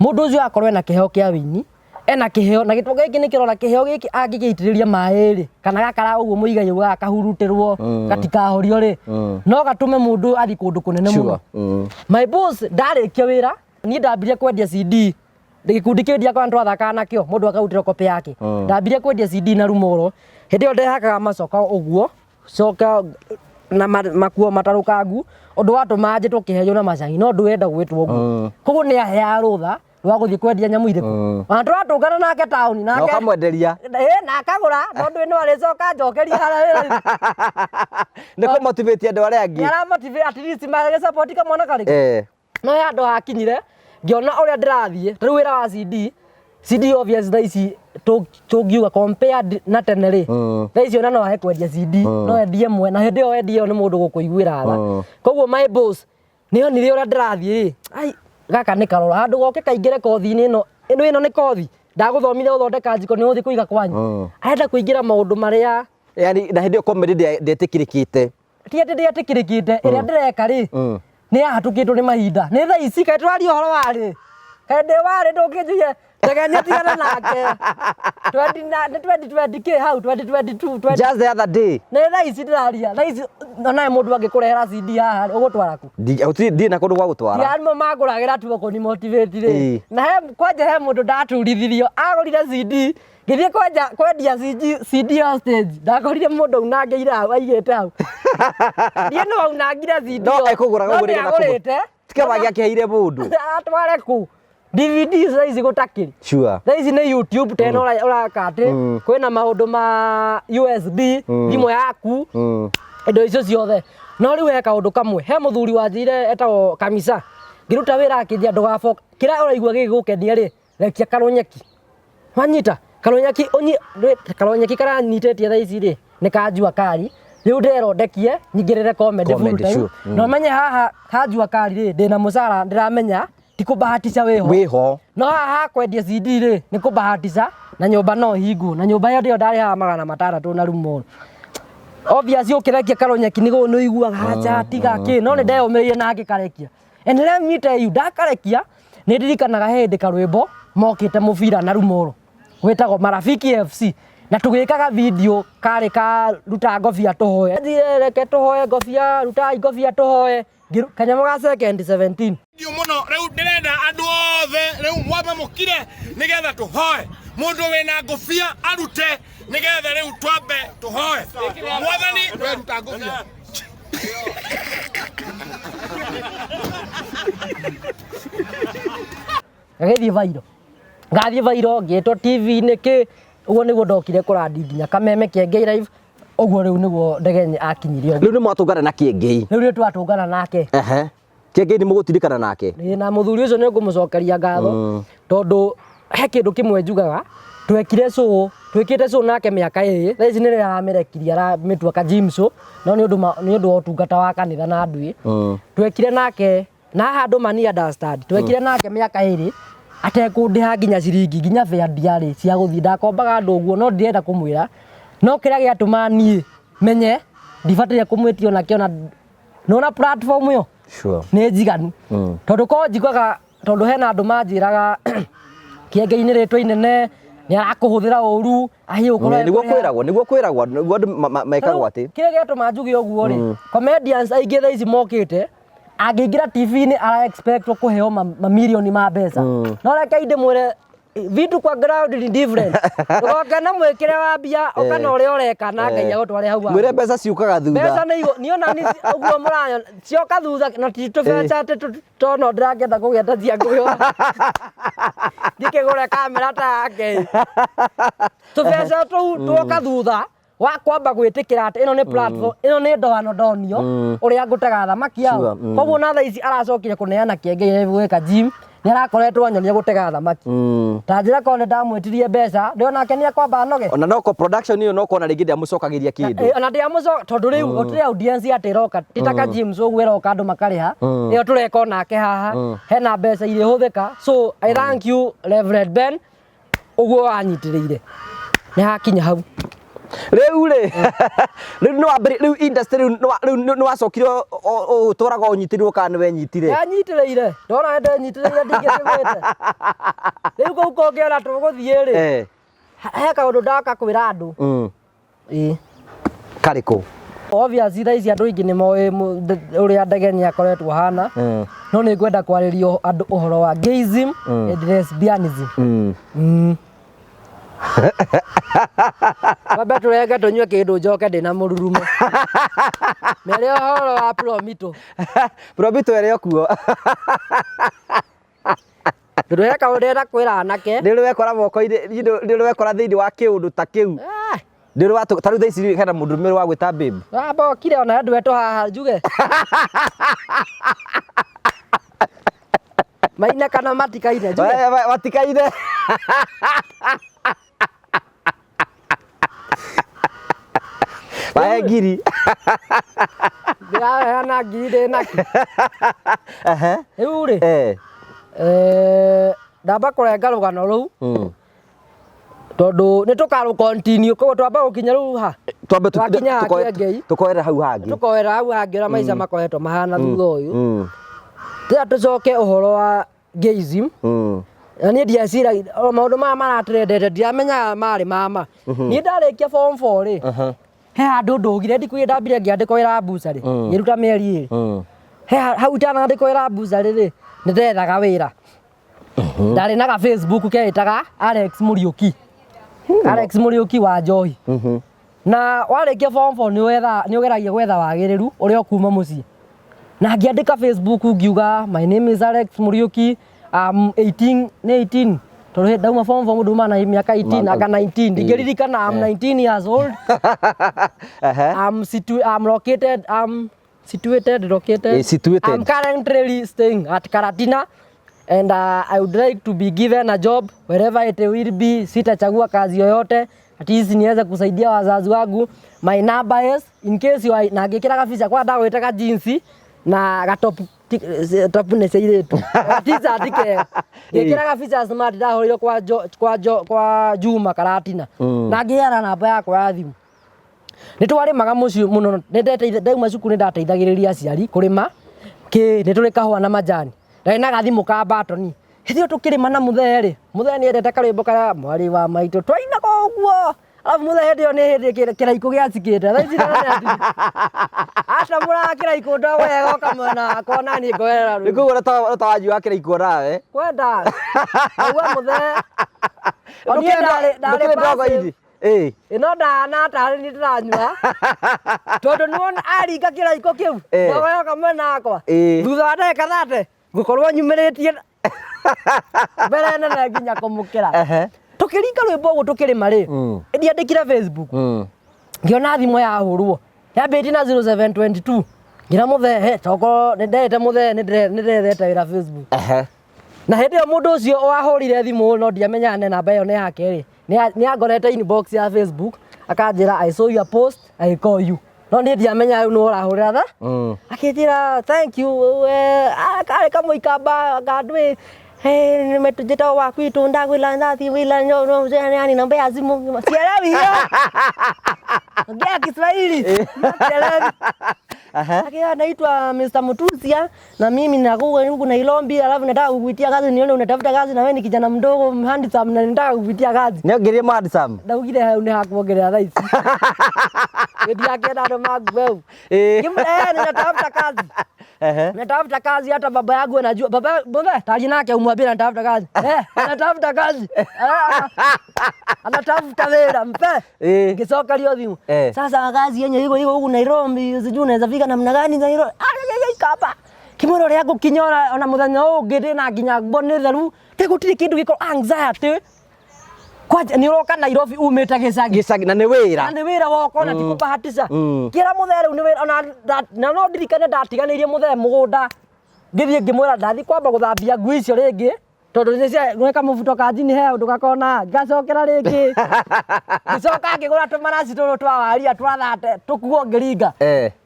mundu ucio akorwe na kiheo kia wini ena kiheo na gitonga giki ni kirona kiheo giki angigiitiriria mai ri kana gakara uguo muigai uga kahurutirwo gatikahorio ri no gatume mundu athi kundu kunene muno my boss ndarikia wira ni ndambirie kwendia CD gikundi kindia kwa andu athaka nakio mundu akautira kopi yake ndambirie kwendia CD na rumoro hindi yo ndehakaga macoka uguo coka na makuo matarukangu undu watuma njitwo kiheyo na macani no ndwenda gwitwo uguo koguo ni ahea rutha rwa guthii kwendia nyamu iriku ona turatungana nake tauni nake no kamwenderia na akagura no ndwi no aricoka njokeria harĩa niko motivate andu aria angi yara motivate at least ma support kamwana kariku no ya ndo hakinyire ngiona uria ndirathie riu wira wa CD obvious thaisi tungiuga compared na tene ri thaisi ona no ahe kwendia CD no endie mwe na hindi yo endie ni mundu gukuiguira tha koguo my boss nio ni uria ndirathie ri ai gaka ni karora andu goke kaingire kothi-ini ino ni kothi ndaguthomithia uthondeka njiko ni uthi kuiga kwanyu arenda kuingira maundu maria yani na hindi yo comedy ndetikirikite ti ati ndetikirikite iria ndireka ri ni ahatukitwo ni mahinda ni thaisi kae twaria horo wari kae ndi wari ndungijuye tegenya tigana nake 2020 how 2022 just the other day ne thaisi ndiraria thaisi ona mundu angikurehera CD haha ugutwara ku ndi na kundu gwa gutwara ya mo maguragira tu ko ni motivate ri na he kwanja he mundu ndaturithirio agurire CD ngithie kwendia CD on stage ndagorire mundu unangeira aigite hau nie no unangire CD no ekuguraga ugurire na kugurite tikaba gyakiheire mundu atware ku DVD saizi gutakiri sure saizi ni YouTube tena urakate kwina maundu ma USB thimo yaku indo icio ciothe no riu he kaundu kamwe he muthuri wanjire etagwo Kamisa ngiruta wira akithia ndugafoka kira uraigua gigukenia ri rekia Karonyeki wanyita Karonyeki karanyitetie thaici ri ni kanjua kari riu nderondekie nyingirire comedy full time no menye haha kanjua kari ri ndina mucara ndiramenya tikubahatisha weho no haha kwendia CD ri nikubahatisha na nyumba no hingu na nyumba yo ndio ndari ha 600 na rumo obviously ukirekia Karonyeki nigo no iguaga hacha tiga ki no ni ndeyomerie na ngikarekia and let me tell you ndakarekia ni ndirikanaga hindi karwimbo mokite mubira na rumoro gwetagwo Marafiki FC na tugikaga video kare ka ruta ngobia tuhoe reke tuhoe ngobia ruta ngobia tuhoe kanyamo ga second 17 ndio muno riu ndirenda andu othe riu mwamba mukire nigetha tuhoe mundu wina ngobia arute nigetha riu twambe tuhoe mwathani ruta ngobia ngathie vairo ngitwo TV niki uguo niguo ndokire kurandi nginya kameme kiengei live uguo riu niguo ndege akinyirio riu ni mwatungana na kiengei riu twatungana nake kiengei ni mugutirikana nake na muthuri ucio ni ngumucokeria ngatho tondu he kindu kimwe njugaga twekire twikite show nake miaka ii thaici ni rira mirekiria ra mitua ka gym show no ni undu wa utungata wa kanitha na andui twekire nake na handu mani understand twekire nake miaka iri atekundiha nginya ciringi nginya fare ndiari cia guthii ndakombaga andu uguo no ndirenda kumwira no kiria giatuma nie menye ndibataire kumwitio na kiona nona platform yo sure ni njiganu tondu ko njiguaga tondu hena andu manjiraga kiengei-ini ritwa inene ni arakuhuthira uru ahi ukorwo niguo kwiragwo niguo mekagwo ati kiria giatuma njuge uguo ri comedians aingi thaici mokite angiingira TV-ini ara expect kuheo mamilioni ma mbeca no reke inde mwire vitu kwa ground ni different ugoka na mwikire wa bia ukana uri ureka na ngai agutware hau mwire mbeca ciukaga thutha mbeca niona ni uguo muranyo cioka thutha na tubeca tono ndiragetha kugeta cia nguyo ngikigure kamera ta ngai tubeca tuoka thutha wa kwamba gwitikira ati ino ni platform ino ni ndoano ndonio uria ngutega thamaki yao koguo na thaici aracokire kuneana kiengei gwika gym ni arakoretwo anyonia gutega thamaki ta njira kone ndamwitirie mbeca ndiona ake ni akwamba anoge ona noko production iyo noko na ringi ndiamucokagiria kindu ona ndiamucoka tondu riu gutire audience ati roka titaka gym so gwiroka andu makariha iyo tureka onake haha hena mbeca iri huthika so I thank you Reverend Ben uguo anyitiriire ni hakinya hau riu riu industry riu wacokire utwaraga unyitirwo kana we nyitire anyitireire ndona ende nyitireire ndingĩtigwĩte riu kũu kũngĩona tũgũthiĩ rĩ he kaũndũ ndaka kwĩra andũ karĩkũ obviously thaici andũ aingĩ nĩ moĩ ũrĩa ndege nĩ akoretwo hana no nĩ ngwenda kwarĩrio andũ ũhoro wa gayism and lesbianism Wambe turenge tunyue kindu njoke ndina mururumo. Mere horo wa Promito. Promito ere kuo. Ndureka urera kwira anake. Ndirwekora moko-ini ndirwekora thiini wa kiundu ta kiu. Ndirwa taru thaa ici hena mundu rumero wa gwita babe. Abo kire ona andu weto haha njuge. Maina kana matikaine njuge. Matikaine. Bae ngiri. Ndia na ngiri naki. Riu ri. Ndamba kurenga rugano ruu. Tondu ni tukaru continue koguo twamba gukinya riu ha. Twambe tukoera hau hangi. Tukoera hau hangi ra maica makohetwo mahana thutha uyu. Tia tucoke uhoro wa gayism. Na ni ndiacira maundu maya maratirendete ndiamenya mari mama. Ni ndarikia form 4 ri. He handu ndugire ndikuire ndambire ngiandikwo wira bursary. Ngiruta mieri iri. He hau tana ndikwo wira bursary ri. Ndethaga wira. Ndari na Facebook keitaga Alex Muriuki. Alex Muriuki wa Njohi. Na warikia form 4 ni ugeragia gwetha wagiriru uria kuma mucii. Na ngiandika Facebook ngiuga my name is Alex Muriuki. 18 tondu ndauma form 4 mundu mana miaka 18 aka 19 ndigiririkana I'm 19 years old. I'm currently staying at Karatina and I would like to be given a job wherever it will be. Sitachagua kazi yoyote at least niweze kusaidia wazazi wangu. My number is in case you na ngikira kabisa kwa ndago itaka jinsi na gatop top ne seire tu tiza atike ngikira kabisa smart ndahorire kwa Juma Karatina na ngiara namba yakwa ya thimu. Nitwarimaga mucio muno nindeteithia ndauma cukuru ndateithagiriria aciari kurima ki nituri kahua na majani ndari na gathimu ka batoni hithio tukirima na mutheri ni endete karwimbo ka mwari wa maitu twaina koguo alafu mutheri ndio ni hindi kiraiko giacikite thaici ata mura kiraiko ndo wega kamana kona ni ngoera ru nikugo tawanyu wa kiraiko nawe kwenda uwe mutheri oni ndari ndogo ithi ino ndana tari ni ndanyua tondu nuona aringa kiraiko kiu ngoera kamana akwa thutha wa ndeka 30 ngukorwo nyumiritie mbere nene nginya kumukira tukiringa rwimbo uguo tukirima ri ndiandikira Facebook ngiona thimo yahurwo yambiti na 0722 ngira muthehe toko ndete muthehe ndirethete wira Facebook na hindi yo mundu ucio wahurire thimu no ndiamenya ne namba yo ne yake ri ni angorete inbox ya Facebook akanjira I saw your post I call you no ndiamenya no urahurira tha akinjira thank you akare kamuikamba gadwe nimetujeta waku itunda gwila ndathi wila no yani namba ya simu sielewi hiyo ongea Kiswahili sielewi akia naitwa Mr. Mutusia na mimi nakuwa huko Nairobi alafu nataka kukuitia kazi nione unatafuta kazi na wewe ni kijana mdogo handsome na nataka kukuitia kazi niongerie handsome ndaugire haune hakuongelea thaisi ndio akenda ndo magwe natafuta kazi natafuta kazi hata baba yangu anajua baba mbona taji nake umwambie natafuta kazi anatafuta kazi anatafuta wera mpe ngisoka lio thimu sasa kazi yenye iko huko Nairobi sijui unaweza fika namna gani Nairobi kapa kimoro ria gukinyora ona muthenya ungi na nginya mbone theru tegutiri kindu giko anxiety kwaje ni roka Nairobi umete gicagi na ni wira woko na tikubahatisha kira muthere ni wira ona na no ndirikane ndatiganirie muthere mugunda ngithie ngimwira ndathi kwamba guthambia ngui icio ringi tondu ni cia gweka mubuto kanjini he undu gakona ngacokera ringi ngicoka ngigura tumaraci turu twa waria twathate tukuo ngiringa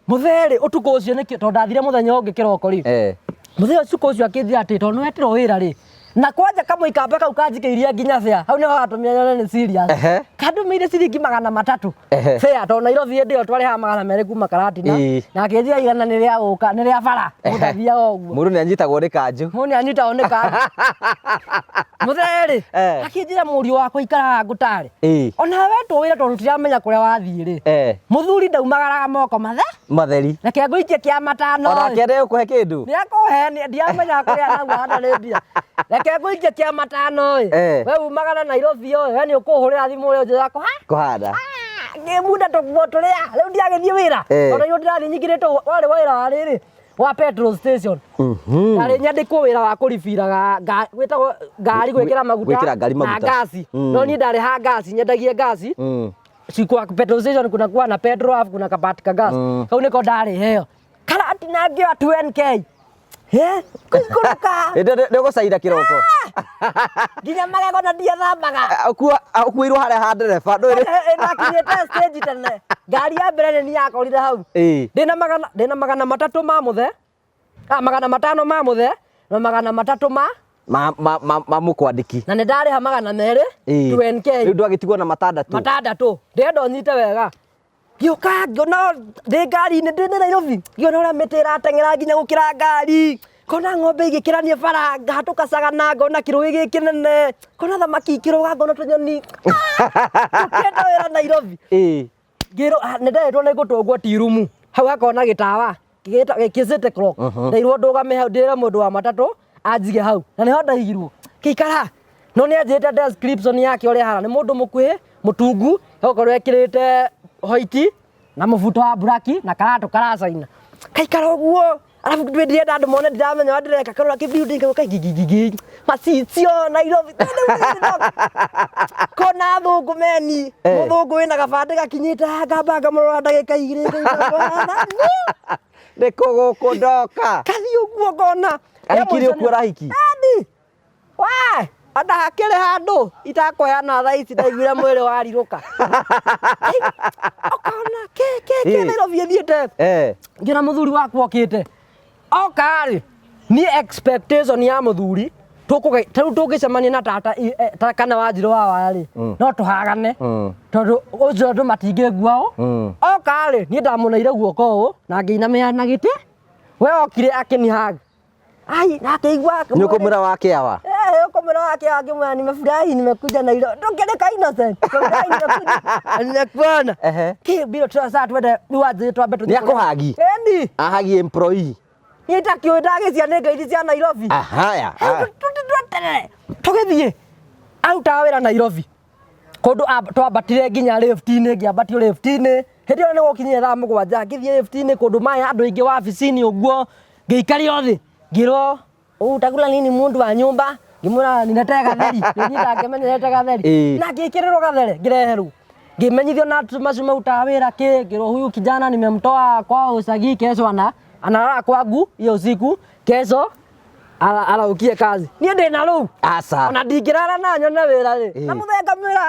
muthere utuko ucio nikio tondu ndathire muthenya ungi kiroko ri muthere ucio ucio akinjira ati tondu wetiro wira ri na kwanja kamuikamba kau kanjikairia nginya fea hau niho gatumia nyone ni serious kadumire ciringi 300 fea tondu Nairobi ndio twari ha 200 kuma Karatina na akinjira igana ni ria uka ni ria bara mutathia oguo mundu ni anyitagwo ni kanju mundu ni anyitagwo ni kanju muthere akinjira murio wakwa ikara ngutari ona we to wira tondu tiramenya kuria wathii ri muthuri ndaumagaraga moko matheri reke nguikie kia matano ona kende kuhe kindu ni akuhe ndiamenya kuria na gwana ni ndia reke ngũikie kĩama tano Eh. we umaga na Nairobi yani ũkũhũrĩra thimũ ũrĩa ũnjĩra yakwa Kũhanda. ngĩmunda tũkuo tũrĩa rĩu ndiagĩthiĩ wĩra Eh. ona irio ndĩrathiĩ nyingĩrĩtwo warĩ wĩra wa rĩrĩ wa petrol station narĩ nyandĩkwo wĩra wa kũribiraga gwĩtagwo ngari gwĩkĩra maguta Gwĩkĩra ngari na maguta. gasi no niĩ ndarĩ ha gasi nyendagie gasi kwa petrol station kuna kuwa na petrol alafu kuna kabati ka gas kau niko ndarĩ heo karati na ngĩoya 20k kũikũrũka Ndĩgũcaira kĩroko. nginya magego na ndiathambaga Akuirwo harĩa ha ndereba ndũrĩ. nakinyĩte stage tene ngari ya mbere nĩ niĩ yakorire hau ndĩna magana matatũ ma mũthe magana matano ma mũthe na magana matatũ ma mũkwandĩki. na nĩ ndarĩha magana merĩ 20k Rĩu ndwagĩtigwo na matandatũ. ndĩrenda ũnyite wega gĩũka ngĩona ndĩ ngari-inĩ ndĩ Nairobi ngĩona ũrĩa mĩtĩ ĩrateng'era nginya gũkĩra ngari kona ng'ombe igĩkĩrania bara ngatũka cagana ngona kĩrũĩ gĩkĩnene kona thamaki ikĩrũga ngona tũnyoni tũkĩenda wĩra Nairobi nĩ nderĩtwo nĩ ngũtũngwo tirumu hau hakona gĩtawa gĩ city clock ndeirwo ndũgame hau ndĩre mũndũ wa matatũ anjige hau na nĩho ndaigirwo kĩikara no nĩ anjĩte description yake ũrĩa hana nĩ mũndũ mũkuhĩ mũtungu okorwo ekĩrĩte white na mũbuto wa buraki na karatũ karacaina kaikara ũguo alafu ndirenda andũ mone ndiramenya ũrĩa ndĩreka karora kĩ-building kau kaigigigigi macicio Nairobi kona thũngũmeni mũthũngũ wĩna gabandĩ gakinyĩte ngamba ngamũrora ndagĩka igĩrĩ nĩ kũgũkũ ndoka kathi ũguo ngona ahikire ũkuo ũrahiki anda hakĩrĩ handũ itakwĩana thaa ici ndaiguire mwĩrĩ warirũka ũkona kĩ Nairobi ĩthiĩte ngĩona mũthuri wakwa okĩte oka-rĩ niĩ expectation ya mũthuri rĩu tũngĩcemania na tata kana Wanjirũ wa waya-rĩ no tũhagane tondũ ũcio andũ matingĩngua oka-rĩ niĩ ndamũneire guoko ũũ na ngĩinamĩra na gĩtĩ we okire akĩnihag nakĩigua nĩ ũkũmwĩra wake awa ukomera wake akimwambia nimefurahi nimekuja Nairobi tukeleka innocent nimekuona kibiro sasa twende niwaje twambe ni akuhagi endi ahagi employee nitakio ndagĩcia nĩ ngeithia cia Nairobi haya tũgĩthiĩ aruta wĩra Nairobi kũndũ twambatire nginya left-inĩ ngĩambatio left-inĩ hĩndĩ ĩyo nĩ gũkinyire thaa mũgwanja ngĩthiĩ left-inĩ kũndũ maya andũ aingĩ wabici-inĩ ũguo ngĩikario thĩ ngĩrwo utakula nini mundu wa nyumba ngimura ninataka gatheri ninyita ngemenya ninataka gatheri na ngĩkĩrĩrwo gathere ngĩreherwo ngĩmenyithio na macuma utawĩra kĩ ngĩrwo huyu kijana nimemtoa kwa usagi kesho analala kwangu hiyo usiku kesho araukie kazi niĩ ndĩna rũu asa ona ndingĩrara na nyone wĩra rĩ na mũthenya ngamwĩra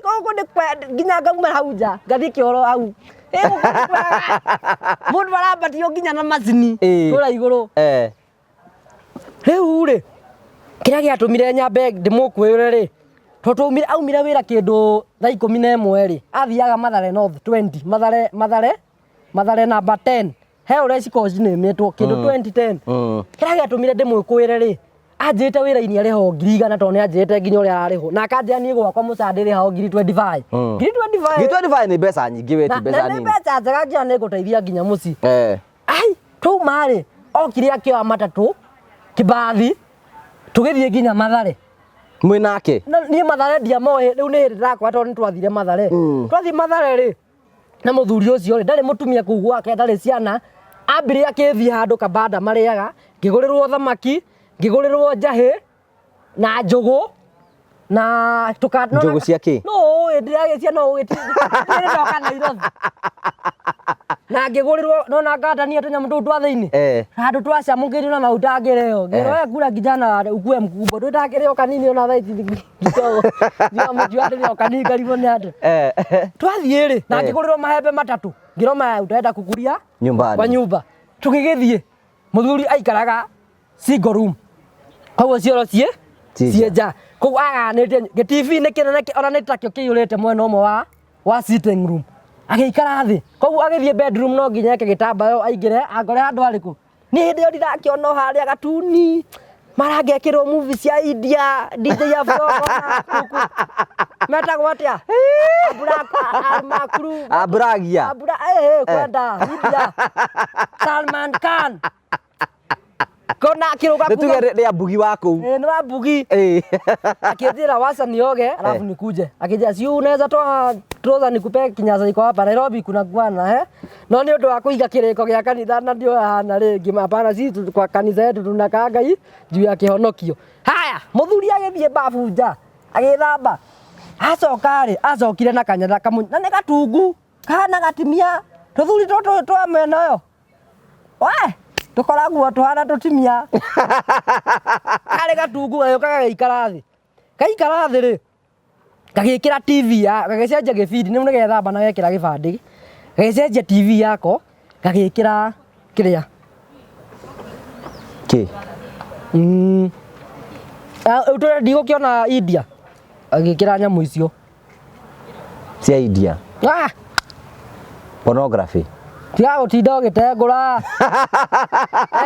gũkũ ndĩ nginya ngauma hau nja ngathiĩ kĩoro hau mũndũ arambatio nginya na macini kũrĩa igũrũ rĩu rĩ kĩrĩa gĩatũmire nyambe ndĩmũkwĩre rĩ tondũ aumire wĩra kĩndũ thaa 11 rĩ athiaga Mathare North 20 Mathare number 10 he ũrĩa cikoragwo cinĩmĩtwo kĩndũ 2010 kĩrĩa gĩatũmire ndĩmũkwĩre rĩ anjĩte wĩra-inĩ arĩho 100 tondũ nĩ anjĩte nginya ũrĩa ararĩho na akanjĩra niĩ gwakwa mũcande rĩhao 25 25 nĩ mbeca nyingĩ we ti mbeca nini nĩ mbeca njega nginya nĩ ngũteithia nginya mũciĩ twauma rĩ okire akĩoya matatũ kĩbathi tũgĩthiĩ nginya Mathare mwĩ nake niĩ Mathare ndiamoĩ rĩu nĩ hĩndĩ ndakora tondũ nĩ twathire Mathare twathiĩ Mathare rĩ na mũthuri ũcio rĩ ndarĩ mũtumia kũu gwake ndarĩ ciana ambire akĩthiĩ handũ kabanda marĩaga ngĩgũrĩrwo thamaki ngĩgũrĩrwo njahĩ na njũgũ na njũgũ cia kĩ no ndĩragĩcia no ndoka Nairobi na ngĩgũrĩrwo nona ngatania tũnyamũ tũu twa thĩinĩ handũ twacamũkĩrio na maguta ngĩreo ngĩrwo kura kijana ukue mkubwa ndakĩreo kanini ona thaiti ngĩtogo mũtuanĩrĩo kanini karimo nĩ andũ twathiĩ rĩ na ngĩgũrĩrwo mahembe matatũ ngĩrwo maya ũtenda kukuria kwa nyumba tũgĩgĩthiĩ mũthuri aikaraga single room koguo cioro ciĩ nja koguo aganĩte gĩ-TV-inĩ kĩnene ona nĩ takĩo kĩiyũrĩte mwena ũmwe wa sitting room agĩikara thĩ koguo agĩthiĩ bedroom no nginya eke gĩtambaya aingĩre angore handũ harĩkũ niĩ hĩndĩ ĩyo ndirakĩona harĩa gatuni marangĩkĩrwo movie cia India DJ Afro metagwo atĩa Abragia kwenda India Salman Khan kona kiruga Nituge ria bugi waku. ni wa bugi Eh. akijira wacha nioge alafu nikuje akija si unaweza toa trouser nikupe kinyasa iko hapa Nairobi kuna bwana no ni undu wa kuiga kiriko gya kanitha na ndio hana ringi mapana si kwa kanitha yetu tunakaa Ngai juu ya kihonokio haya muthuri agithie bafu nja agithamba acokire na kanyatha kamwe na nĩ gatungu kana gatimia tũthuri tũtũ twa mena yo we tũkoragwo tũhana tũtimia karĩ gatungu gagĩũka gagĩikara thĩ rĩ gagĩkĩra TV gagĩcenjia gĩbindi nĩu nĩgethamba na gekĩra gĩbandĩ gagĩcenjia TV yako gagĩkĩra kĩrĩa ndigũkĩona India agĩkĩra nyamũ icio cia India pornography tiga gũtinda ũgĩtengũra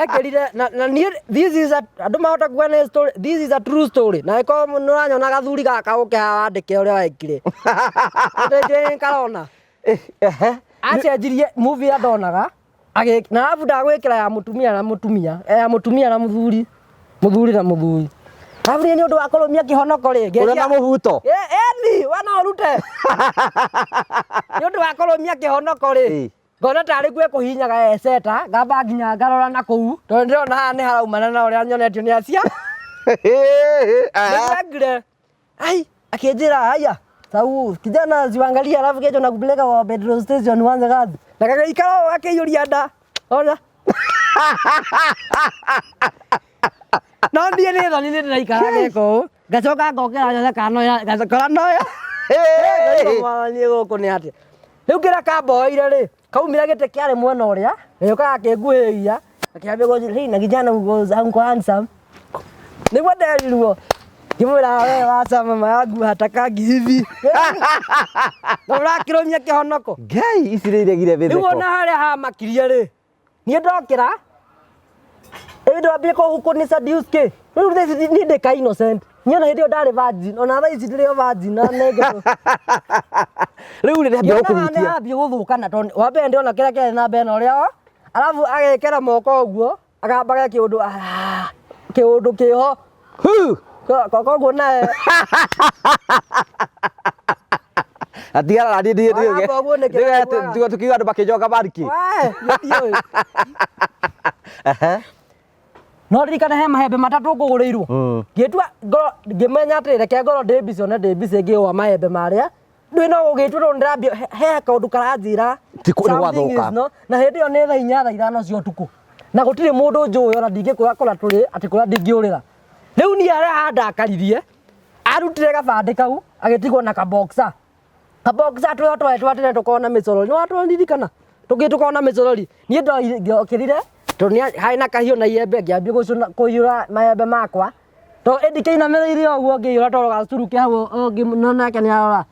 ekĩrire na this is andũ mahota kuga nĩ story this is a true story na ĩko nĩũranyona gathuri gaka ũkĩhaha wandĩke ũrĩa wekire ndĩ karona acenjirie movie ya ndonaga na alafu ndagwĩkĩra ya mũtumia na mũthuri na mũthuri alafu nĩ ũndũ wa kũrũmia kĩhonoko rĩ ũrĩa na mũbuto eni wana ũrute nĩ ũndũ wa kũrũmia kĩhonoko rĩ ngona tarĩ kwe kũhinyaga eseta ngamba nginya ngarora na kũu tondũ ndĩrona haha nĩ haraumana na ũrĩa nyonetio nĩ acia nĩwengire ai akĩnjĩra haya sau kijana ziwangalia alafu kesho nakupeleka kwa petrol station uanze kazi na kakaikara wakĩiyũria nda ona no ndiĩ nĩ thoni nĩ ndĩraikara gĩkũ ngacoka ngokĩra nyone kanoya ngacokora noya mwathani gũkũ nĩ atĩa rĩu kĩrĩa kamboeire rĩ kaumire gĩtĩ kĩarĩ mwena ũrĩa gĩũka gakĩnguhĩria akĩambia gũthiĩ na kijana uncle handsome nĩguo nderirwo kimwĩra we wacha mama yangu hatakangi hivi na ũrakĩrũmia kĩhonoko Ngai ici nĩ iregire mĩtheko rĩu ona harĩa hamakirie rĩ niĩ ndokĩra ndambia kũni seduce rĩu niĩ ndĩ ka innocent nyona hĩndĩ ĩyo ndarĩ virgin ona thaa ici ndĩrĩ virgin na nengetwo rĩu rĩrĩa mbia gũkũhutia nĩambia gũthũkana tondũ wa mbere ndĩrona kĩrĩa kĩarĩ na mbere ũrĩa alafu agekĩra moko ũguo akamba kĩũndũ kĩho koguo nae atigara ndiĩ tukiuga andũ makĩnjoka bariki no ririkana he mahembe matatũ ngũgũrĩirwo ngĩtua ngĩmenya atĩ reke ngorwo ndĩ mbici one ndĩ mbici ngĩũa mahembe marĩa ndũĩ no gũgĩtua tondũ ndĩrambia he kaũndũ karanjĩra na hĩndĩ ĩyo nĩ thaa 4 thaa 5 cia ũtukũ na gũtirĩ mũndũ njũĩ ona ndingĩkora tũrĩ atĩ kũrĩa ndingĩũrĩra rĩu niĩ harĩa handakaririe arutire gabandĩ kau agĩtigwo na kaboxa tũrĩa twatene tũkorwo na mĩcorori nĩ watũririkana tũkorwo na mĩcorori niĩ ndokĩrire tondũ harĩ na kahiũ na iembe ngĩambia kũiyũra maembe makwa tondũ ndikĩinamĩrĩire ũguo ngĩiyũra tondũ gacuru ke hau nake nĩ arora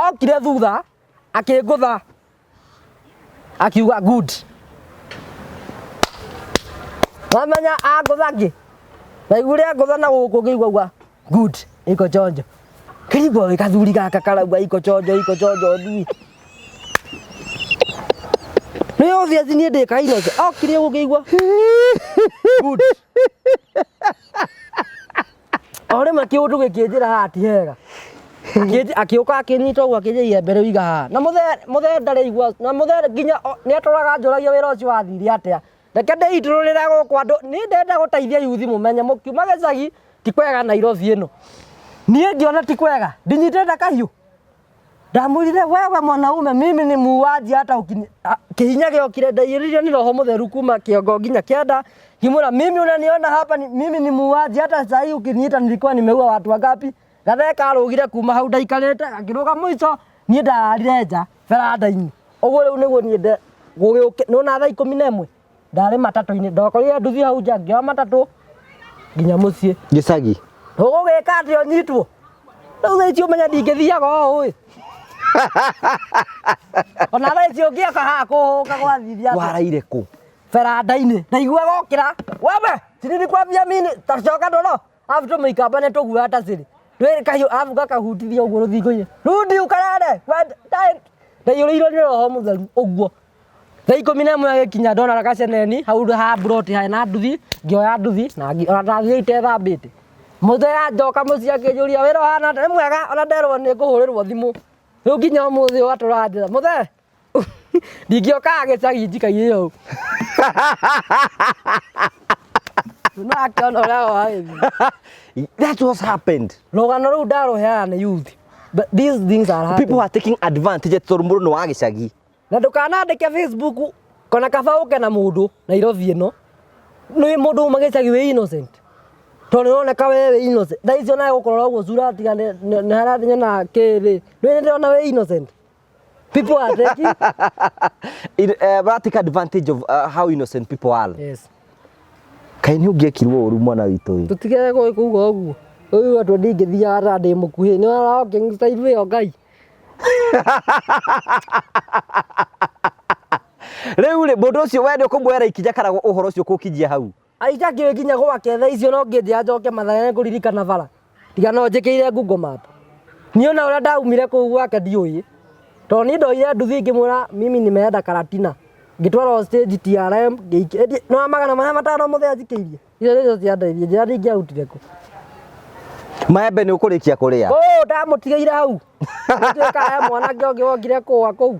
okire thutha akĩngũtha akiuga good wamenya angũtha ngĩ na igũrĩa ngũtha na gũkũ ngĩigua good iko chonjo kĩrigwo gĩ kathuri gaka karauga iko chonjo ndui nĩ obvious niĩ ndĩ ka innocent okire ũgĩigua good o rĩmwe kĩũndũ gĩkĩnjĩra haha ti hega akĩũka akĩnyita ũguo akĩnjĩra iembe rĩu iga haha na mũthee ndarĩ igua na mũthee nginya nĩ atũraga njũragia wĩra ũcio wathire atĩa reke ndĩitũrũrĩre gũkũ andũ nĩ ndenda gũteithia yuthi mũmenye mũkiuma gĩcagi ti kwega Nairobi ĩno niĩ ngĩona ti kwega ndinyitĩte kahiũ ndamwĩrire wewe mwanaume mimi ni muuaji hata kĩhinya gĩokire ndaiyũririo nĩ roho mũtheru kuma kĩongo nginya kĩanda ngĩmwĩra mimi unaniona hapa mimi ni muuaji hata saa hii ukiniita nilikuwa nimeua watu wangapi gatheka arũgire kuma hau ndaikarĩte akĩrũga mũico niĩ ndararire nja veranda-inĩ ũguo rĩu nĩguo niĩ nĩwona thaa 11 ndarĩ matatũ-inĩ ndokorire nduthi hau nja ngĩoya matatũ nginya mũciĩ gĩcagi ũgũgĩka atĩ ũnyitwo rĩu thaa icio ũmenya ndingĩthiaga ũũ ona thaa icio ũngĩoka haha kũhũka gwathithia waraire kũ veranda-inĩ ndaiguaga okĩra wewe sinilikwambia mimi tacoka ndono alafu tũmĩikambane tũguo hata cĩrĩ ndwĩrĩ kahiũ alafu gakahutithia ũguo rũthingo-inĩ rudi ũkarare ndaiyũrĩirwo nĩ roho mũtheru ũguo Thaa 11 agĩkinya ndona gaceneni hau ha broti hena nduthi ngĩoya nduthi na ndathie itethambĩte mũthee anjoka mũciĩ akĩnjũria wĩra ũhana atĩa mwega ona nderwo nĩ ngũhũrĩrwo thimũ rĩu nginya ũmũthĩ ũyũ atũranjĩra mũthee ndingĩoka gĩcagi njikaire hau no akĩona ũrĩa wagĩthiĩ. That was happened. Rũgano rũu ndarũheana nĩ youth. But these things are happening. People are taking advantage tondũ mũndũ nĩ wa gĩcagi. Na ndũkanandĩke Facebook kana kaba ũke na mũndũ Nairobi ĩno nĩ mũndũ uma gĩcagi wĩ innocent tondũ nĩroneka wĩ innocent thaa icio nawe gũkorwo ũguo cura tiga nĩ harathiĩ na kĩrĩ nĩ ndĩrona wĩ innocent. People are taking but take advantage of how innocent people are. Yes. Kaĩ nĩ ũngĩekirwo ũru mwana witũ ũyũ. Tũtige kuuga ũguo ũyũ atũ ndingĩthiaga ndĩ mũkuhĩ nĩ waraoke ngĩcairwo ĩyo Ngai. Rĩu rĩ mũndũ ũcio wende kũmuoera ikinya kana ũhoro ũcio kũkinjia hau. Aija kĩkinya gwake thaa icio no ngĩnjia njoke Mathare kũririkana bara tiga no njĩkĩire Google Map. Niĩ ona ũrĩa ndaumire kũu gwake ndiũĩ tondũ niĩ ndoire nduthi ngĩmwĩra mimi nimeenda Karatina ngĩtwarwo stage TRM no 500 mũthenya njikĩirie icio nĩcio ciandeithia njĩra ndingĩarutire kũ. Maembe nĩ ũkũrĩkia kũrĩa. Ndamũtigaire hau nĩtuĩkaga mwanake ũngĩ wokire kũa kũu.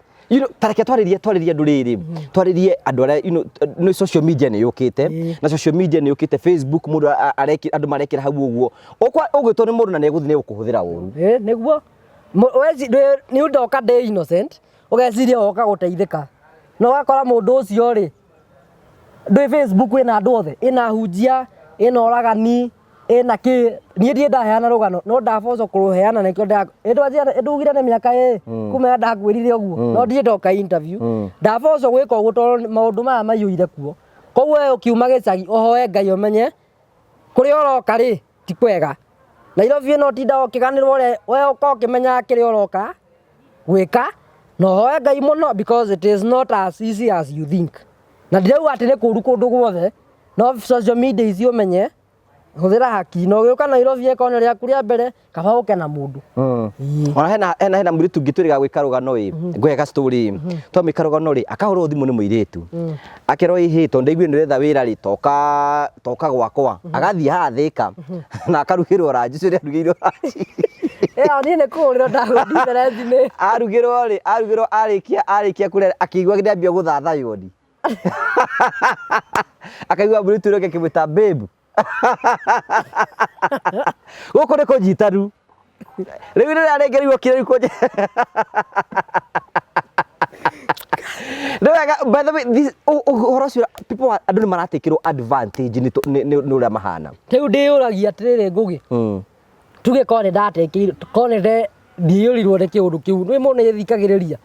Tareke twarĩrie andũ rĩrĩ twarĩrie andũ arĩa nĩ social media nĩ yũkĩte na social media nĩ yũkĩte Facebook mũndũ andũ marekĩra hau ũguo ũgwĩtwo nĩ mũndũ na nĩ egũthiĩ gũkũhũthĩra ũru. Nĩguo nĩ ndoka ndĩ innocent ũgeciria woka gũteithĩka no wakora mũndũ ũcio rĩ ndĩ Facebook ĩna andũ othe ĩna hunjia ĩna oragani ĩna kĩ niĩ ndiĩ ndaheana rũgano no ndaboco kũrũheana nĩkĩo ndugire nĩ mĩaka kuma ndakwĩrire ũguo no ndiĩ ndoka interview ndaboco gwĩka ũguo tondũ maũndũ maya maiyũire kuo koguo ũkiuma gĩcagi ũhoe Ngai ũmenye kũrĩa ũroka rĩ ti kwega Nairobi ĩno tinda ũkĩganĩrwo we ũka ũkĩmenya kĩrĩa ũroka gwĩka no ũhoe Ngai mũno because it is not as easy as you think na ndirauga atĩ nĩ kũru kũndũ guothe no social media ici ũmenye hũthĩra haki no gĩũka Nairobi ĩkona rĩaku rĩa mbere kaba ũke na mũndũ. Ona hena mũirĩtu ũngĩ twĩrĩga gwĩka rũgano ngwega story twamĩka rũgano akahũrwo thimũ nĩ mũirĩtu akerwo ĩhĩ tondũ ndaiguire nĩ ũretha wĩra rĩ toka gwakwa agathiĩ haha Thĩka na akarugĩrwo ranji ũcio arugĩirwo ranji. Niĩ nĩ kũhũrĩrwo ndagũthiĩ mberethi-inĩ arugĩrwo arĩkia kũrĩa akĩigua ndambia gũthathaywo ni akaigua mũirĩtu ũrĩa akĩmwĩta babe gũkũ nĩ kũnjitaru rĩu nĩ arengereirwo kĩrĩa kũnje by the way ũhoro ũcio andũ nĩ maratekĩrwo advantage nĩ ũrĩa mahana. Rĩu ndĩyũragia atĩrĩrĩ Ngũgĩ tuge korwo nĩ ndatekĩirwo korwo nĩ ndiyũrirwo nĩ kĩũndũ kĩu nĩ mũndũ nĩ thikagĩrĩria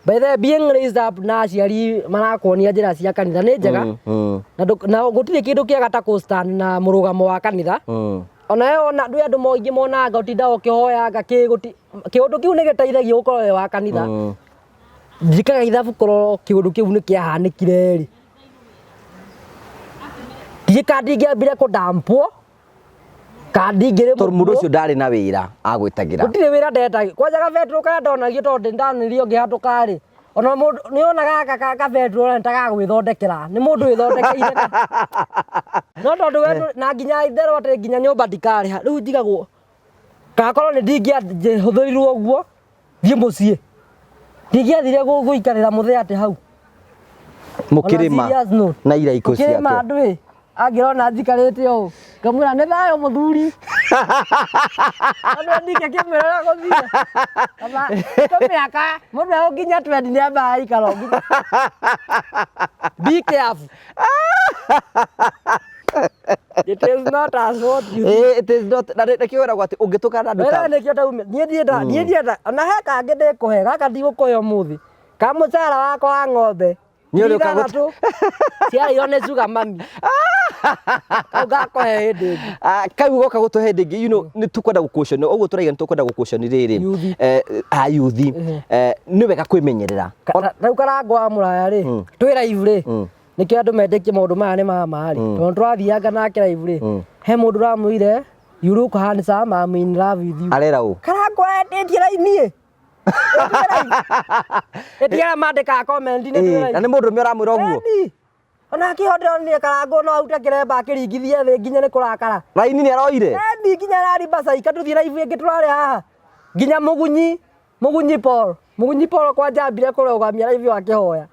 by the way being raised up na aciari marakuonia njĩra cia kanitha nĩ njega na gũtirĩ kĩndũ kĩega ta kũ-stand na mũrũgamo wa kanitha ona ona ndũĩ andũ moingĩ monaga ũtinda ũkĩhoyanga kĩũndũ kĩu nĩ gĩteithagia gũkorwo wĩ wa kanitha njikaga ithabu korwo kĩũndũ kĩu nĩ kĩahanĩkire rĩ ndiĩ kandi ingĩambire kũdampwo kandi ngĩrĩ mũndũ ũcio ndarĩ na wĩra agwĩtagĩra gũtirĩ wĩra ndetagio kwanja gabetro kaya ndonagio tondũ ndanĩrio ngĩhatũka rĩ ona mũndũ nĩ onaga gaka gabetro nĩtagagwĩthondekera nĩ mũndũ wĩthondekeire no tondũ we na nginya itherwo atĩ nginya nyũmba ndikarĩha rĩu njigagwo gakorwo nĩ ndingĩhũthĩrirwo ũguo thiĩ mũciĩ ndingĩathire gũikarĩra mũthee atĩ hau mũkĩrĩma na iraiko ciake mũkĩrĩma andũ angĩrona njikarĩte ũũ ngamwĩra nĩ thayũ mũthuri andũ ndike kĩmwĩra gũthiĩ tũmĩaka mũndũ ao nginya twendi nĩ ambaga ikara be careful. It is not as what you think. It is not na nĩkĩwĩragwo atĩ ũngĩtũkana andũ ta nĩkĩo tauma niĩ ndienda ona he kangĩ ndĩkũhe gaka ndigũkũhe ũmũthĩ ka mũcara wakwa wa ng'ombe ithathatũ ciarĩirwo nĩ sugar mami kau gakũhe hĩndĩ ĩngĩ kau goka gũtũhe hĩndĩ ĩngĩ nĩ tũkwenda gũkũconi ũguo tũraiga nĩ tũkwenda gũkũconi rĩrĩ yuthi nĩ wega kwĩmenyerera rĩu karango wa mũraya rĩ twĩ live rĩ nĩkĩo andũ mendĩkie maũndũ maya nĩ mama rĩ tondũ tũrathianga nake live rĩ he mũndũ ũramwĩire you look handsome I'm in love with you arera ũ karango endĩtie raini Etiga mandika comment ni live. Na nĩ mũndũ ũmwe ũramwĩra ũguo. Ona kĩhoto nĩ karango no auta kĩremba kĩringithie thĩ nginya nĩ kũrakara. Raini nĩ aroire. Endi nginya rari basaika tũthiĩ live ĩngĩ tũrarĩ haha. Nginya Mũgunyi Paul kwa jambire kũrũgamia live wakĩhoya.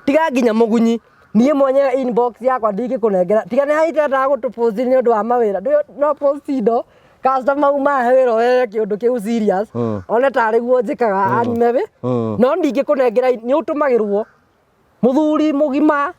Tiga nginya Mũgunyi. Niĩ mwenye inbox yakwa ndingĩkũnengera. Tiga nĩ haiteta gũtũpost nĩ ũndũ wa mawĩra. No post indo. Customer uma hero kĩũndũ kĩu serious. One tarĩ guo njĩkaga anime no ndingĩkũnengera nĩ ũtũmagĩrwo. Mũthuri mũgima.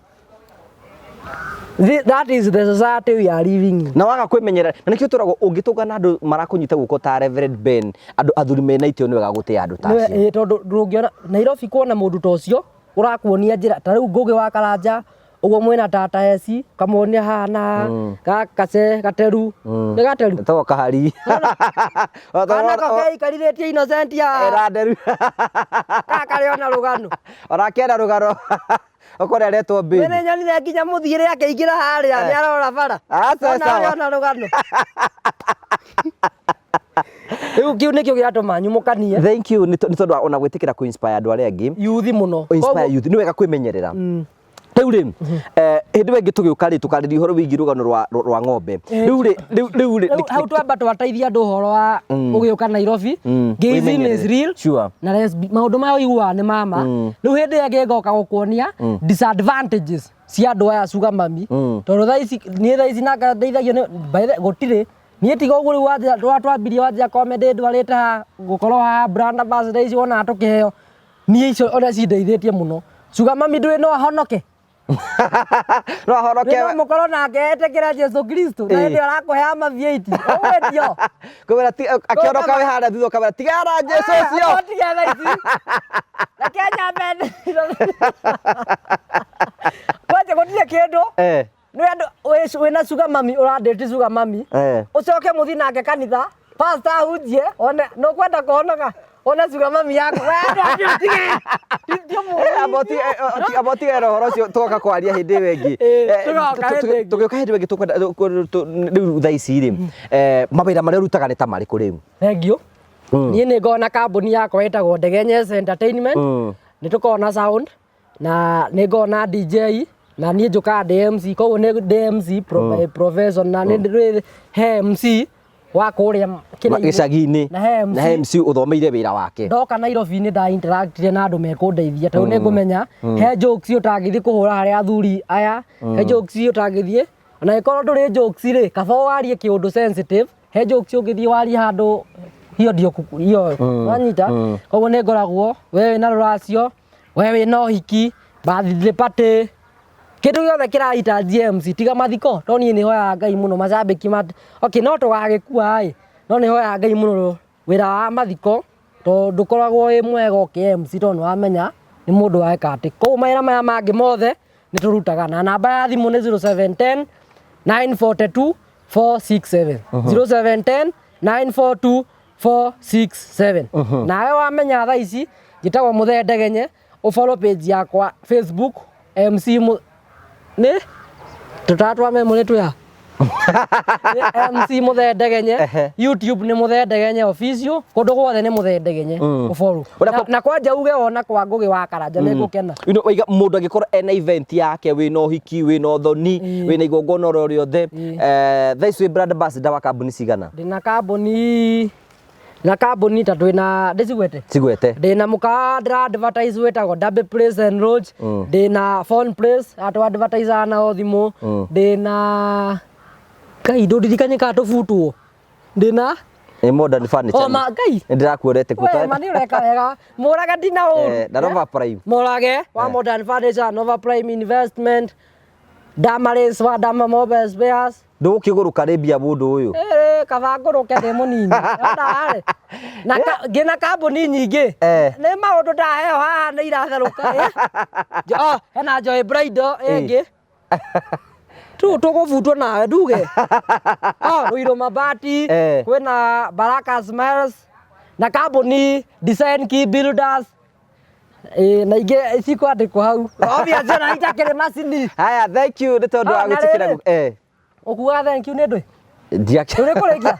That is the society we are living in. Na waga kwĩmenyera na nĩkĩo tũragwo ũngĩtũga na andũ marakũnyita guoko ta Reverend Ben andũ athuri mena itio nĩ wega gũtĩa andũ ta acio. Tondũ ndũngĩona Nairobi kuona mũndũ ta ũcio ũrakuonia njĩra ta rĩu Ngũgĩ wa Karanja ũguo mwena tata Heci kamuonia hana Kace Gateru nĩ Gateru to kahari kana kakarithĩtie Innocent ya Eraderu karĩ ona rũgano orakĩenda rũgano okore aretwo Baby nĩ nyonire nginya mũthigĩre akĩingĩra harĩa nĩ arora bara ona rũgano rĩu kĩu nĩkĩo gĩatũma nyumũkanie. Thank you nĩ tondũ ona gwĩtĩkĩra kũ inspire andũ arĩa angĩ youth mũno inspire youth nĩ wega kwĩmenyerera. Rĩu rĩ hĩndĩ ĩngĩ tũgĩũka rĩ tũkarĩria ũhoro wĩgiĩ rũgano rwa ng'ombe. Rĩu hau twamba twateithia andũ ũhoro wa ũgĩũka Nairobi. Gazing is real. Sure. Na maũndũ maya ũiguaga nĩ mama. Rĩu hĩndĩ ĩngĩ ngoka gũkuonia disadvantages cia andũ aya sugar mami. Tondũ thaa ici na ndeithagio gũtirĩ niĩ tiga ũguo rĩu twambirie wanjia comedy ndwarĩte haha gũkorwo haha brand ambassador ici wona tũkĩheo niĩ icio ona cindeithĩtie mũno. Sugar mami ndũĩ no ahonoke. No ahonoke mũkorwo nake etĩkĩra Jesu Kristo na hĩndĩ arakũhea mavieti ũgwĩtio kwĩra akĩonoka wĩ harĩa thutha ũkamera tigana Jesu ũcio tigana ici reke nyambe waje gũtirĩ kĩndũ nĩ andũ wĩna sugar mami ũrandĩti sugar mami ũcoke mũthi nake kanitha pastor ahunjie one no kwenda kũhonoka ona sugar mami yako aboti horo ũcio tũgoka kwaria hĩndĩ ĩyo ĩngĩ tũgĩũka hĩndĩ ĩyo ĩngĩ tũkwenda rĩu thaa ici rĩ mawĩra marĩa ũrutaga nĩ ta marĩkũ rĩu? Thengiũ niĩ nĩ ngona kambuni yakwa ĩtagwo Ndegenye Entertainment nĩ tũkoragwo sound na nĩ ngona DJ na niĩ njũkaga DMC koguo nĩ DMC profession na nĩ he MC wa kũrĩa gĩcagi-inĩ na he MC ũthomeire wĩra wake. Ndoka Nairobi nĩ nda interactire na andũ mekũndeithia tondũ nĩ ngũmenya he jokes ũtangĩthiĩ kũhũra harĩa athuri aya he jokes ũtangĩthiĩ na ĩkorwo ndũrĩ jokes rĩ kaba warie kĩũndũ sensitive he jokes ũngĩthiĩ warie handũ hiyo wanyita koguo nĩ ngoragwo we wĩna rũracio we wĩna ũhiki birthday party kĩndũ gĩothe kĩrahitaji MC tiga mathiko to niĩ nĩ hoyaga Ngai mũno macambĩki okay no tũgagĩkua no nĩ hoyaga Ngai mũno wĩra wa mathiko to ndũkoragwo wĩ mwega MC to nĩ wamenya nĩ mũndũ weka atĩ koguo mawĩra maya mangĩ mothe nĩ tũrutaga na namba ya thimũ nĩ 0710 942 467 0710 942 467 nawe wamenya thaa ici njĩtagwo Mũthee Ndegenye ũfollow page yakwa Facebook MC nĩ tũtatwa memory tu ya MC Mũthee Ndegenye YouTube nĩ Mũthee Ndegenye official kũndũ guothe nĩ Mũthee Ndegenye ũfollow na kwanja uge ona kwa Ngũgĩ wa Karanja nĩ ngũkena. Waiga mũndũ angĩkorwo ena event yake wĩna ũhiki wĩna ũthoni wĩna igongona o rĩothe thaa ici wĩ brand ambassador wa kambuni cigana? Ndĩna kambuni ta twĩna cigwete ndĩna mũkawa ndĩra advertise wĩtagwo Double Place and Lodge ndĩna Phone Place atũ advertise na thimũ ndĩna Ngai ndũririkanie ka tũbutwo ndĩna modern furniture Ngai ndĩrakuorete kuta mani ũreka wega mũrage ndina ũru na Nova Prime mũrage wa modern furniture Nova Prime Investment Damaris wa Dama Mobile Spares ndũgũkĩgũrũka rĩmbia mũndũ ũyũ kaba ngũrũke ndĩ mũnini na ngĩna kambuni nyingĩ nĩ maũndũ ndaheo haha nĩ iratherũka hena Joy Bridal ĩngĩ tũgũbutwo nawe nduge Ruiru Mabati kwĩna Baraka Smiles na kambuni Design Key Builders na ingĩ cikwandĩkwo hau obviously na itakĩrĩ macini. Haya, thank you nĩ tondũ wa gwĩtĩkĩra ũkuaga thank you nĩ ndũĩ Ndikurekia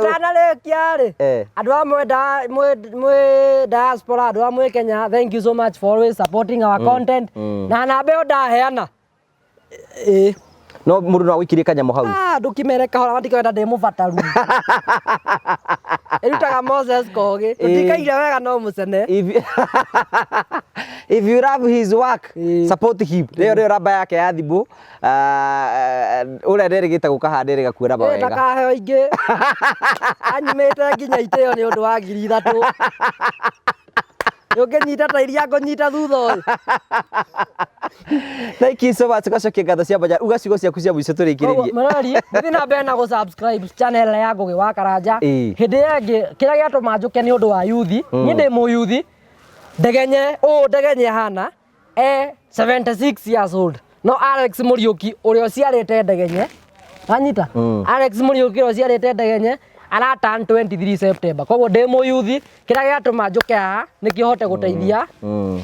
utanarekia ri andu amwe mwe diaspora andu amwe Kenya, thank you so much for always supporting our content na namba yo ndaheana no mundu no wikirie kanyamo hau ndukimere kahora matikoenda ndimubataru irutaga Moses Kogi utikaire wega no mucene if you love his work support him rero ramba yake ya thimu ule nderigite gukahandire gakuira ba wega ndakaheo ingi anyimite nginya iteo ni undu wa 3,000 Nyita ta iria ngonyita thutha uyu. Thank you so much tugacokia ngatho cia banja ugacigo ciaku cia mwico turikiririe. Marari thiĩ na mbere na subscribe channel ya Ngugi wa Karanja. Hĩndĩ ĩngĩ kĩrĩa gĩatũma njũke nĩ ũndũ wa yuthi, niĩ ndĩ mũyuthi ndegenye hana 76 years old. No Alex Muriuki ũrĩa ũciarĩte ndegenye anyita Alex Muriuki ũrĩa ũciarĩte ndegenye ara turn 23 September. Koguo ndĩ mũyuthi kĩrĩa gĩatũma njũke haha nĩkĩo hote gũteithia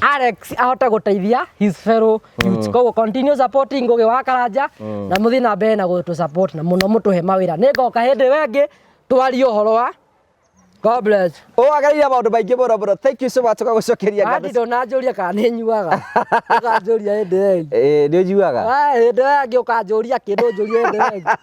Alex ahote gũteithia his fellow youths. Koguo continue supporting Ngugi wa Karanja na mũthiĩ na mbere na gũtũ support na mũno mũtũhe mawĩra. Nĩngoka hĩndĩ wengĩ twarie ũhoro wa God bless. Agarira maundu maingi muno. Thank you so much tugagucokeria ngatho. Ndo nanjuria kana nĩ nyuaga. Ukanjuria hĩndĩ wengĩ. Nĩ nyuaga. Hĩndĩ wengĩ ukanjuria kĩndũ njurie hĩndĩ wengĩ.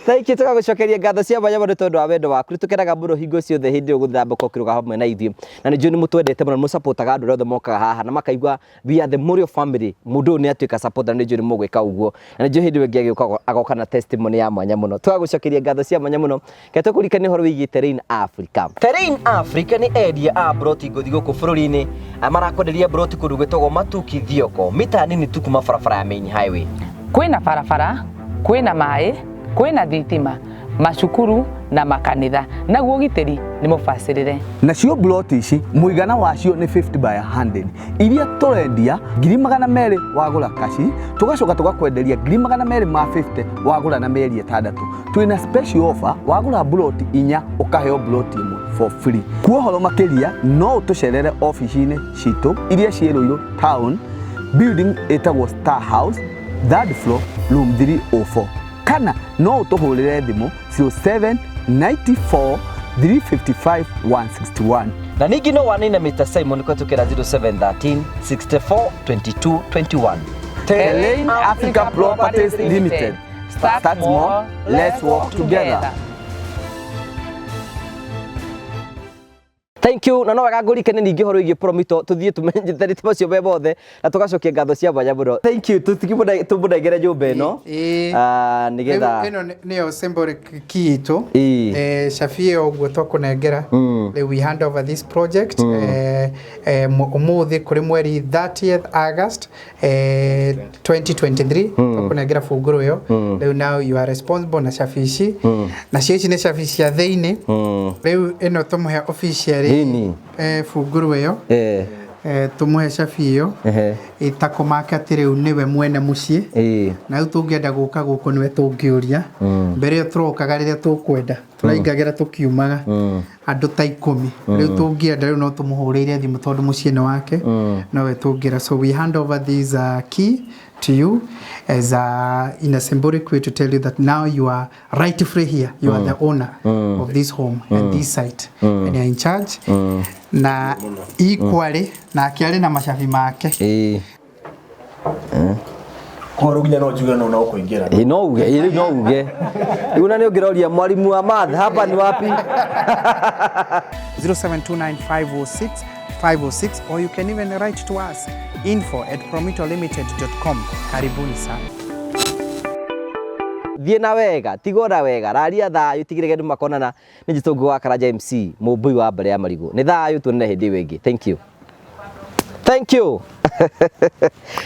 Thank you tugagucokeria ngatho cia banja mũno tondu wa wendo waku. Tukenaga mũno hingo ciothe hĩndĩ ũgũthamba kokiruga hamwe na ithuĩ. Na nĩ njũĩ nĩ mũtwendete mũno mũsupportaga andũ othe mokaga haha na makaigua we are the Murio family. Mũndũ nĩ atuĩka supporter nĩ njũĩ nĩ mũgwĩka ũguo. Na nĩ njũĩ hĩndĩ ĩngĩ agĩũka agoka na testimony ya mwanya mũno. Tugagucokeria ngatho cia mwanya mũno. Ke tũkũrikania ũhoro wĩgiĩ Terrain Africa. Terrain Africa ni endia a broti ngũthi gũkũ bũrũri-inĩ. Marakwenderia broti kũndũ gwĩtagwo Matuki Thioko. Mita nini tu kuma barabara ya main highway. Kwĩna barabara, kwĩna maĩ, kwĩna thitima, macukuru na makanitha. Naguo ũgitĩri nĩ mũbacĩrĩre. Nacio broti ici mũigana wacio nĩ 50 by 100 iria tũrendia 200,000 wagũra kaci tugacoka tugakwenderia 250,000 wagũra na mĩeri 6. Twina special offer wagũra broti 4 ũkaheo broti 1 for free. Kwa ũhoro makĩria no ũtũcerere ofici-inĩ citũ iria ciĩ Ruiru town, building ĩtagwo Star House, 3rd floor, room 304. Kana no ũtũhũrĩre thimũ 0794 355 161. Na ningĩ no wanine Mr. Simon kwetukira 0713 64 22 21. Terrain Africa Properties Limited. Start small, let's work together. Thank you. Na no wega ngũrikane ningĩ horo igie promito tuthie tumenye macio be bothe na tugacokia ngatho cia banja mũno. Thank you. Tũmũnengere nyũmba ĩno. Nĩgetha ĩno nĩyo symbolic key itũ. Shafi ũguo twakũnengera. We hand over this project ũmũthĩ kũrĩ mweri 30th August 2023 twakũnengera bũngũrũ ĩyo. Rĩu now you are responsible na Shafi ici. Na cio ici nĩ Shafi cia thĩinĩ. Rĩu ĩno tũmũhe officially bũngũrũ ĩyo tũmũhe Shafi ĩyo ĩtakũmake atĩ rĩu nĩwe mwene mũciĩ na rĩu tũngĩenda gũka gũkũ nĩwe tũngĩũria mbere ĩyo tũrokaga rĩrĩa tũkwenda tũraingagĩra tũkiumaga andũ ta 10 rĩu tũngĩenda rĩu no tũmũhũrĩire thimũ tondũ mũciĩ nĩ wake nowe tũngĩra. So we hand over this key to you as in a symbolic way to tell you that now you are rightfully here. You are the owner of this home and this site and you are in charge. Na equally na akiari na mashafi make. Koruginya no juga no kuingira. No uge. Una ni ungeroria mwalimu wa math hapa ni wapi? 0729506506 or you can even write to us info@promitolimited.com. Karibuni sana. Thiĩ na wega, tigora wega, raria thayu, tigire gendu makonana. Nĩ Ngugi wa Karanja MC, mũmbui wa mbere ya marigũ. Nĩ thayu tuonane hĩndĩ ĩngĩ. Thank you.